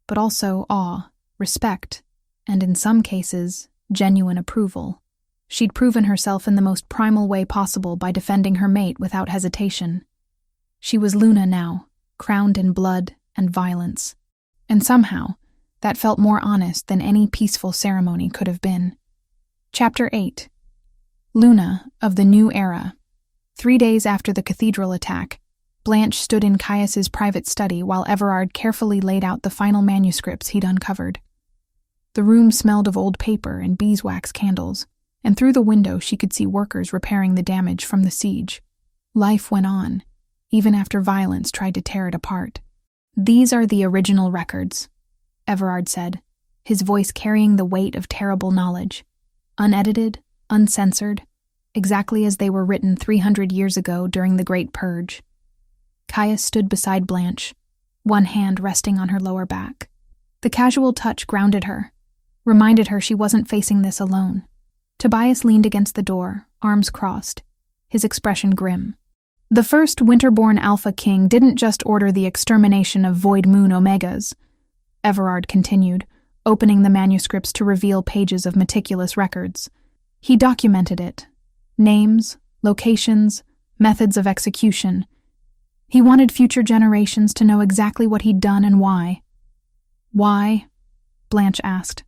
but also awe, respect, and in some cases, genuine approval. She'd proven herself in the most primal way possible by defending her mate without hesitation. She was Luna now, crowned in blood and violence. And somehow, that felt more honest than any peaceful ceremony could have been. Chapter 8. Luna of the New Era. 3 days after the cathedral attack, Blanche stood in Caius's private study while Everard carefully laid out the final manuscripts he'd uncovered. The room smelled of old paper and beeswax candles, and through the window she could see workers repairing the damage from the siege. Life went on, even after violence tried to tear it apart. "These are the original records," Everard said, his voice carrying the weight of terrible knowledge. "Unedited, uncensored, exactly as they were written 300 years ago during the Great Purge." Caius stood beside Blanche, one hand resting on her lower back. The casual touch grounded her, reminded her she wasn't facing this alone. Tobias leaned against the door, arms crossed, his expression grim. "The first Winterborn Alpha King didn't just order the extermination of Void Moon Omegas," Everard continued, opening the manuscripts to reveal pages of meticulous records. "He documented it. Names, locations, methods of execution. He wanted future generations to know exactly what he'd done and why." "Why?" Blanche asked,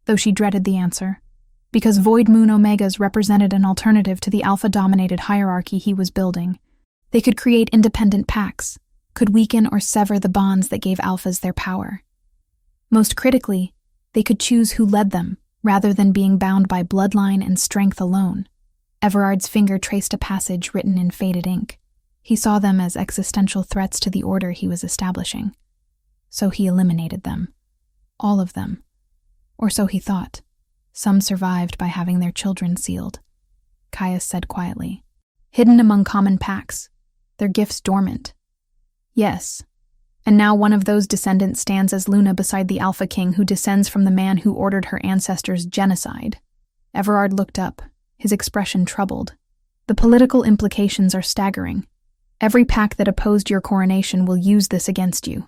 though she dreaded the answer. "Because Void Moon Omegas represented an alternative to the Alpha-dominated hierarchy he was building. They could create independent pacts, could weaken or sever the bonds that gave Alphas their power. Most critically, they could choose who led them, rather than being bound by bloodline and strength alone." Everard's finger traced a passage written in faded ink. He saw them as existential threats to the order he was establishing. So he eliminated them. All of them. Or so he thought. Some survived by having their children sealed. Caius said quietly. "Hidden among common packs. Their gifts dormant." "Yes. And now one of those descendants stands as Luna beside the Alpha King who descends from the man who ordered her ancestors' genocide." Everard looked up, his expression troubled. "The political implications are staggering. Every pack that opposed your coronation will use this against you.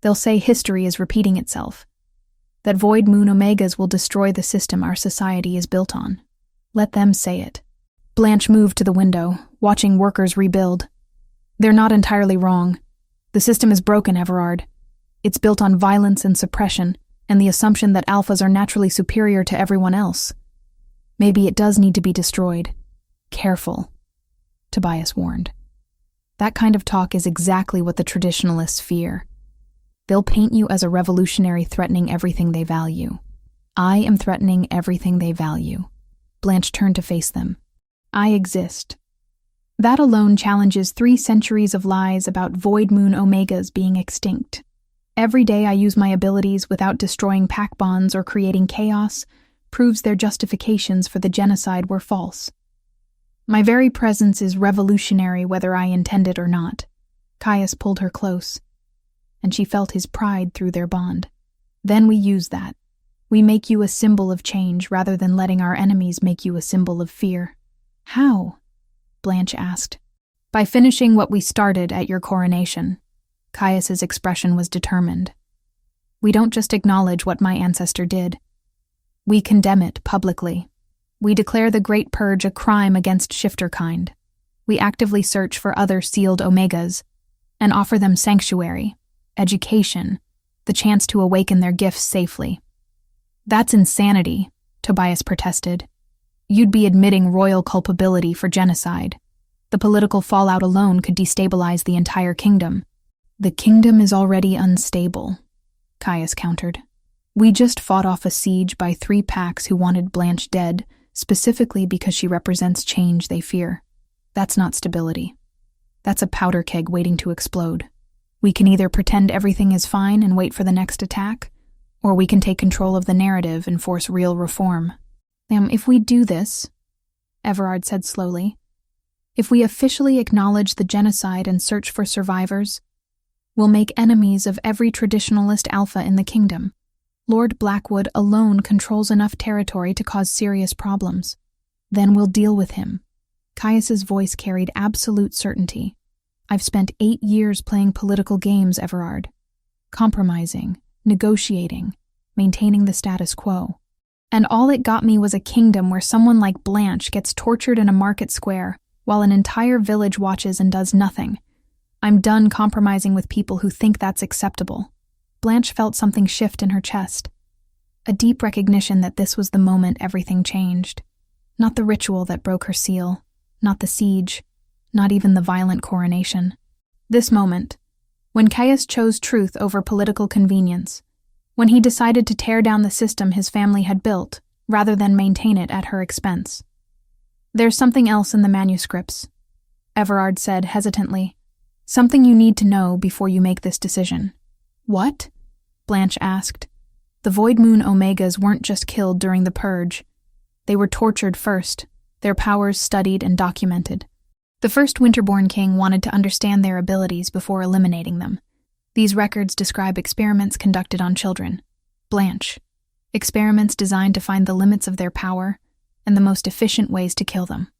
They'll say history is repeating itself, that Void Moon Omegas will destroy the system our society is built on. Let them say it." Blanche moved to the window, watching workers rebuild. "They're not entirely wrong. The system is broken, Everard. It's built on violence and suppression, and the assumption that alphas are naturally superior to everyone else. Maybe it does need to be destroyed. Careful," Tobias warned. "That kind of talk is exactly what the traditionalists fear. They'll paint you as a revolutionary threatening everything they value. I am threatening everything they value." Blanche turned to face them. "I exist. That alone challenges 3 centuries of lies about Void Moon Omegas being extinct. Every day I use my abilities without destroying pack bonds or creating chaos proves their justifications for the genocide were false. My very presence is revolutionary whether I intend it or not." Caius pulled her close, and she felt his pride through their bond. "Then we use that. We make you a symbol of change rather than letting our enemies make you a symbol of fear." "How?" Blanche asked. "By finishing what we started at your coronation." Caius's expression was determined. "We don't just acknowledge what my ancestor did. We condemn it publicly. We declare the Great Purge a crime against shifter kind. We actively search for other sealed Omegas and offer them sanctuary, education, the chance to awaken their gifts safely." "That's insanity," Tobias protested. "You'd be admitting royal culpability for genocide. The political fallout alone could destabilize the entire kingdom." "The kingdom is already unstable," Caius countered. "We just fought off a siege by 3 packs who wanted Blanche dead, specifically because she represents change they fear. That's not stability. That's a powder keg waiting to explode. We can either pretend everything is fine and wait for the next attack, or we can take control of the narrative and force real reform." "If we do this," Everard said slowly, If we officially acknowledge the genocide and search for survivors, we'll make enemies of every traditionalist alpha in the kingdom. Lord Blackwood alone controls enough territory to cause serious problems. Then we'll deal with him. Caius's voice carried absolute certainty. I've spent 8 years playing political games, Everard. Compromising, negotiating, maintaining the status quo. And all it got me was a kingdom where someone like Blanche gets tortured in a market square while an entire village watches and does nothing. I'm done compromising with people who think that's acceptable. Blanche felt something shift in her chest. A deep recognition that this was the moment everything changed. Not the ritual that broke her seal, not the siege, not even the violent coronation. This moment, when Caius chose truth over political convenience, when he decided to tear down the system his family had built rather than maintain it at her expense. There's something else in the manuscripts, Everard said hesitantly. Something you need to know before you make this decision. What? Blanche asked. The Void Moon Omegas weren't just killed during the Purge. They were tortured first, their powers studied and documented. The first Winterborn king wanted to understand their abilities before eliminating them. These records describe experiments conducted on children. Blanche. Experiments designed to find the limits of their power and the most efficient ways to kill them.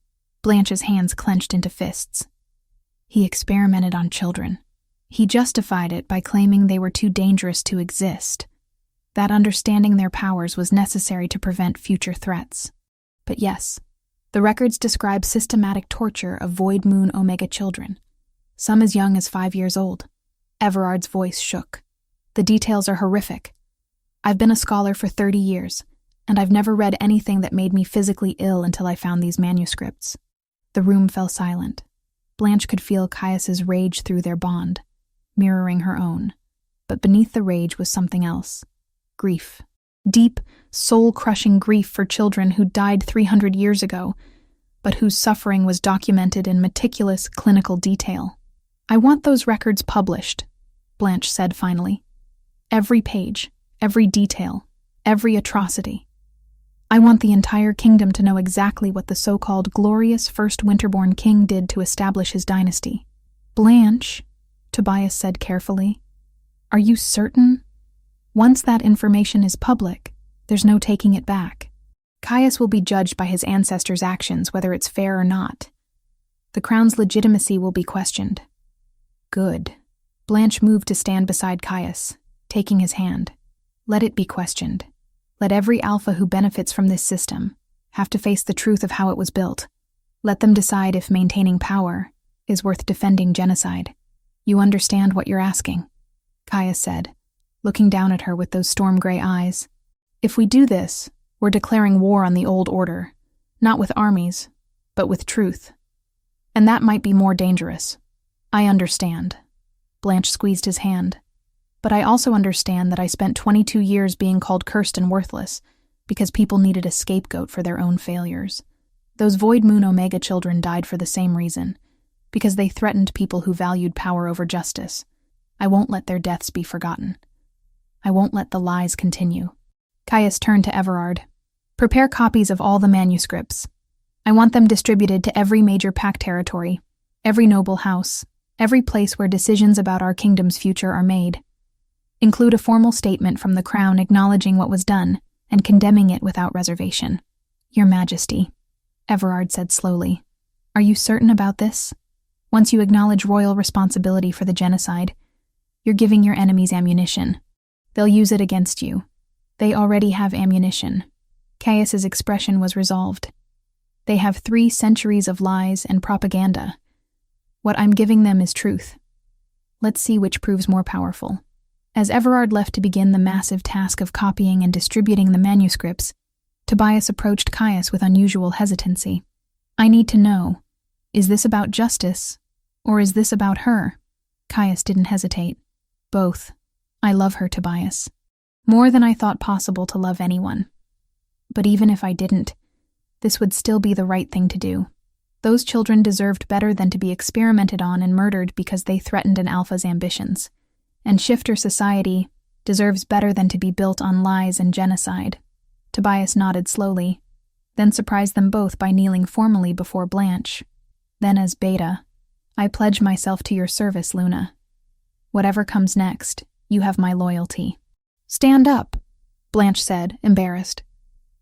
Blanche's hands clenched into fists. He experimented on children. He justified it by claiming they were too dangerous to exist, that understanding their powers was necessary to prevent future threats. But yes, the records describe systematic torture of Void Moon Omega children, some as young as 5 years old. Everard's voice shook. The details are horrific. I've been a scholar for 30 years, and I've never read anything that made me physically ill until I found these manuscripts. The room fell silent. Blanche could feel Caius's rage through their bond, mirroring her own. But beneath the rage was something else. Grief. Deep, soul-crushing grief for children who died 300 years ago, but whose suffering was documented in meticulous clinical detail. I want those records published, Blanche said finally. Every page, every detail, every atrocity. I want the entire kingdom to know exactly what the so-called glorious first Winterborn king did to establish his dynasty. Blanche, Tobias said carefully, are you certain? Once that information is public, there's no taking it back. Caius will be judged by his ancestors' actions, whether it's fair or not. The crown's legitimacy will be questioned. Good. Blanche moved to stand beside Caius, taking his hand. Let it be questioned. Let every alpha who benefits from this system have to face the truth of how it was built. Let them decide if maintaining power is worth defending genocide. You understand what you're asking, Caius said, looking down at her with those storm-gray eyes. If we do this, we're declaring war on the old order, not with armies, but with truth. And that might be more dangerous. I understand. Blanche squeezed his hand. But I also understand that I spent 22 years being called cursed and worthless because people needed a scapegoat for their own failures. Those Void Moon Omega children died for the same reason, because they threatened people who valued power over justice. I won't let their deaths be forgotten. I won't let the lies continue. Caius turned to Everard. Prepare copies of all the manuscripts. I want them distributed to every major pact territory, every noble house, every place where decisions about our kingdom's future are made. Include a formal statement from the crown acknowledging what was done and condemning it without reservation. Your Majesty, Everard said slowly, are you certain about this? Once you acknowledge royal responsibility for the genocide, you're giving your enemies ammunition. They'll use it against you. They already have ammunition. Caius's expression was resolved. They have 3 centuries of lies and propaganda. What I'm giving them is truth. Let's see which proves more powerful. As Everard left to begin the massive task of copying and distributing the manuscripts, Tobias approached Caius with unusual hesitancy. I need to know, is this about justice, or is this about her? Caius didn't hesitate. Both. I love her, Tobias. More than I thought possible to love anyone. But even if I didn't, this would still be the right thing to do. Those children deserved better than to be experimented on and murdered because they threatened an alpha's ambitions. And shifter society deserves better than to be built on lies and genocide. Tobias nodded slowly, then surprised them both by kneeling formally before Blanche. Then as Beta, I pledge myself to your service, Luna. Whatever comes next, you have my loyalty. Stand up, Blanche said, embarrassed.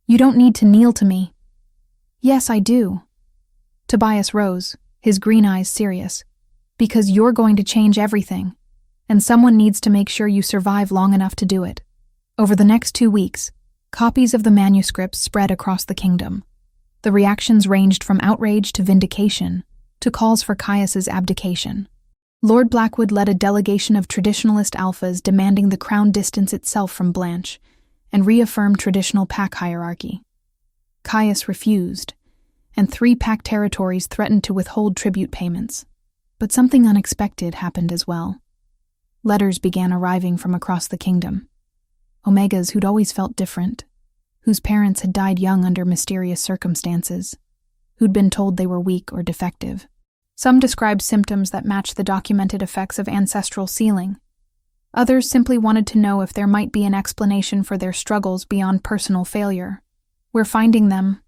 You don't need to kneel to me. Yes, I do. Tobias rose, his green eyes serious. Because you're going to change everything, and someone needs to make sure you survive long enough to do it. Over the next 2 weeks, copies of the manuscripts spread across the kingdom. The reactions ranged from outrage to vindication, to calls for Caius's abdication. Lord Blackwood led a delegation of traditionalist alphas demanding the crown distance itself from Blanche, and reaffirmed traditional pack hierarchy. Caius refused, and 3 pack territories threatened to withhold tribute payments. But something unexpected happened as well. Letters began arriving from across the kingdom. Omegas who'd always felt different, whose parents had died young under mysterious circumstances, who'd been told they were weak or defective. Some described symptoms that matched the documented effects of ancestral sealing. Others simply wanted to know if there might be an explanation for their struggles beyond personal failure. We're finding them,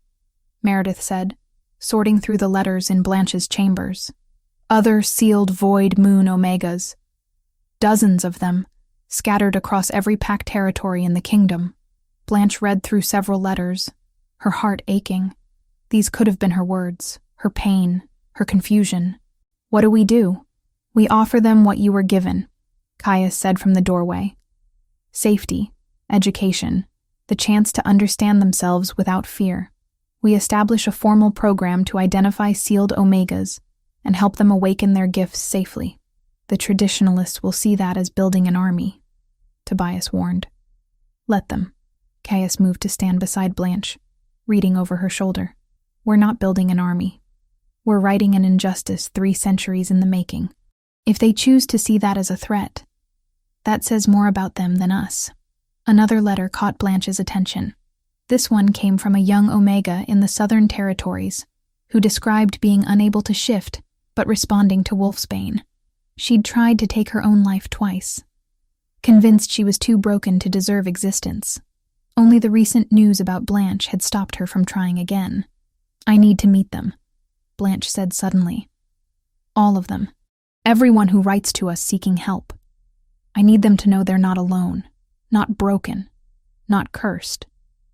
Meredith said, sorting through the letters in Blanche's chambers. Other sealed void moon Omegas. Dozens of them, scattered across every pack territory in the kingdom. Blanche read through several letters, her heart aching. These could have been her words, her pain, her confusion. What do? We offer them what you were given, Caius said from the doorway. Safety, education, the chance to understand themselves without fear. We establish a formal program to identify sealed Omegas and help them awaken their gifts safely. The traditionalists will see that as building an army, Tobias warned. Let them. Caius moved to stand beside Blanche, reading over her shoulder. We're not building an army. We're righting an injustice 3 centuries in the making. If they choose to see that as a threat, that says more about them than us. Another letter caught Blanche's attention. This one came from a young Omega in the Southern Territories, who described being unable to shift, but responding to Wolfsbane. She'd tried to take her own life twice, convinced she was too broken to deserve existence. Only the recent news about Blanche had stopped her from trying again. I need to meet them, Blanche said suddenly. All of them. Everyone who writes to us seeking help. I need them to know they're not alone, not broken, not cursed.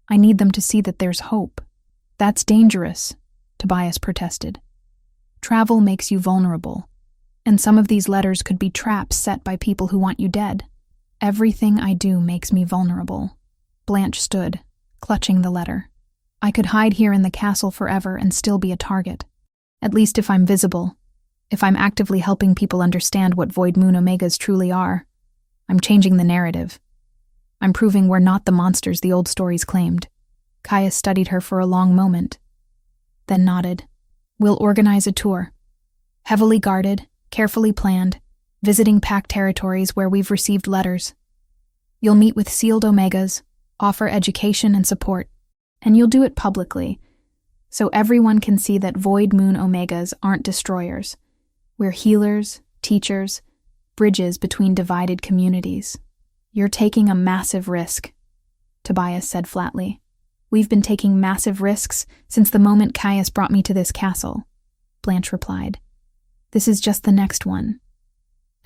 I need them to see that there's hope. That's dangerous, Tobias protested. Travel makes you vulnerable, and some of these letters could be traps set by people who want you dead. Everything I do makes me vulnerable. Blanche stood, clutching the letter. I could hide here in the castle forever and still be a target. At least if I'm visible, if I'm actively helping people understand what Void Moon Omegas truly are. I'm changing the narrative. I'm proving we're not the monsters the old stories claimed. Caius studied her for a long moment, then nodded. We'll organize a tour. Heavily guarded, carefully planned, visiting pack territories where we've received letters. You'll meet with sealed Omegas, offer education and support, and you'll do it publicly, so everyone can see that Void Moon Omegas aren't destroyers. We're healers, teachers, bridges between divided communities. You're taking a massive risk, Tobias said flatly. We've been taking massive risks since the moment Caius brought me to this castle, Blanche replied. This is just the next one.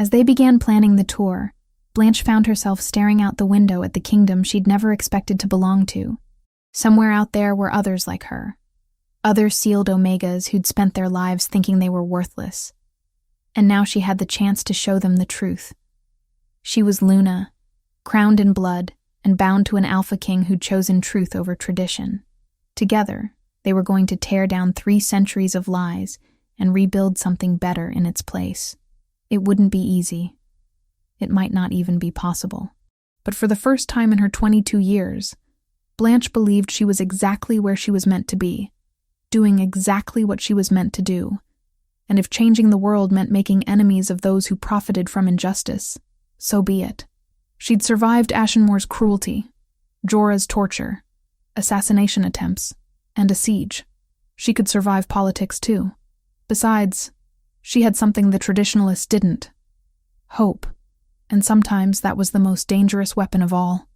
As they began planning the tour, Blanche found herself staring out the window at the kingdom she'd never expected to belong to. Somewhere out there were others like her. Other sealed Omegas who'd spent their lives thinking they were worthless. And now she had the chance to show them the truth. She was Luna, crowned in blood, and bound to an Alpha King who'd chosen truth over tradition. Together, they were going to tear down 3 centuries of lies and rebuild something better in its place. It wouldn't be easy. It might not even be possible. But for the first time in her 22 years, Blanche believed she was exactly where she was meant to be, doing exactly what she was meant to do. And if changing the world meant making enemies of those who profited from injustice, so be it. She'd survived Ashenmoor's cruelty, Jorah's torture, assassination attempts, and a siege. She could survive politics too. Besides, she had something the traditionalists didn't. Hope. And sometimes that was the most dangerous weapon of all.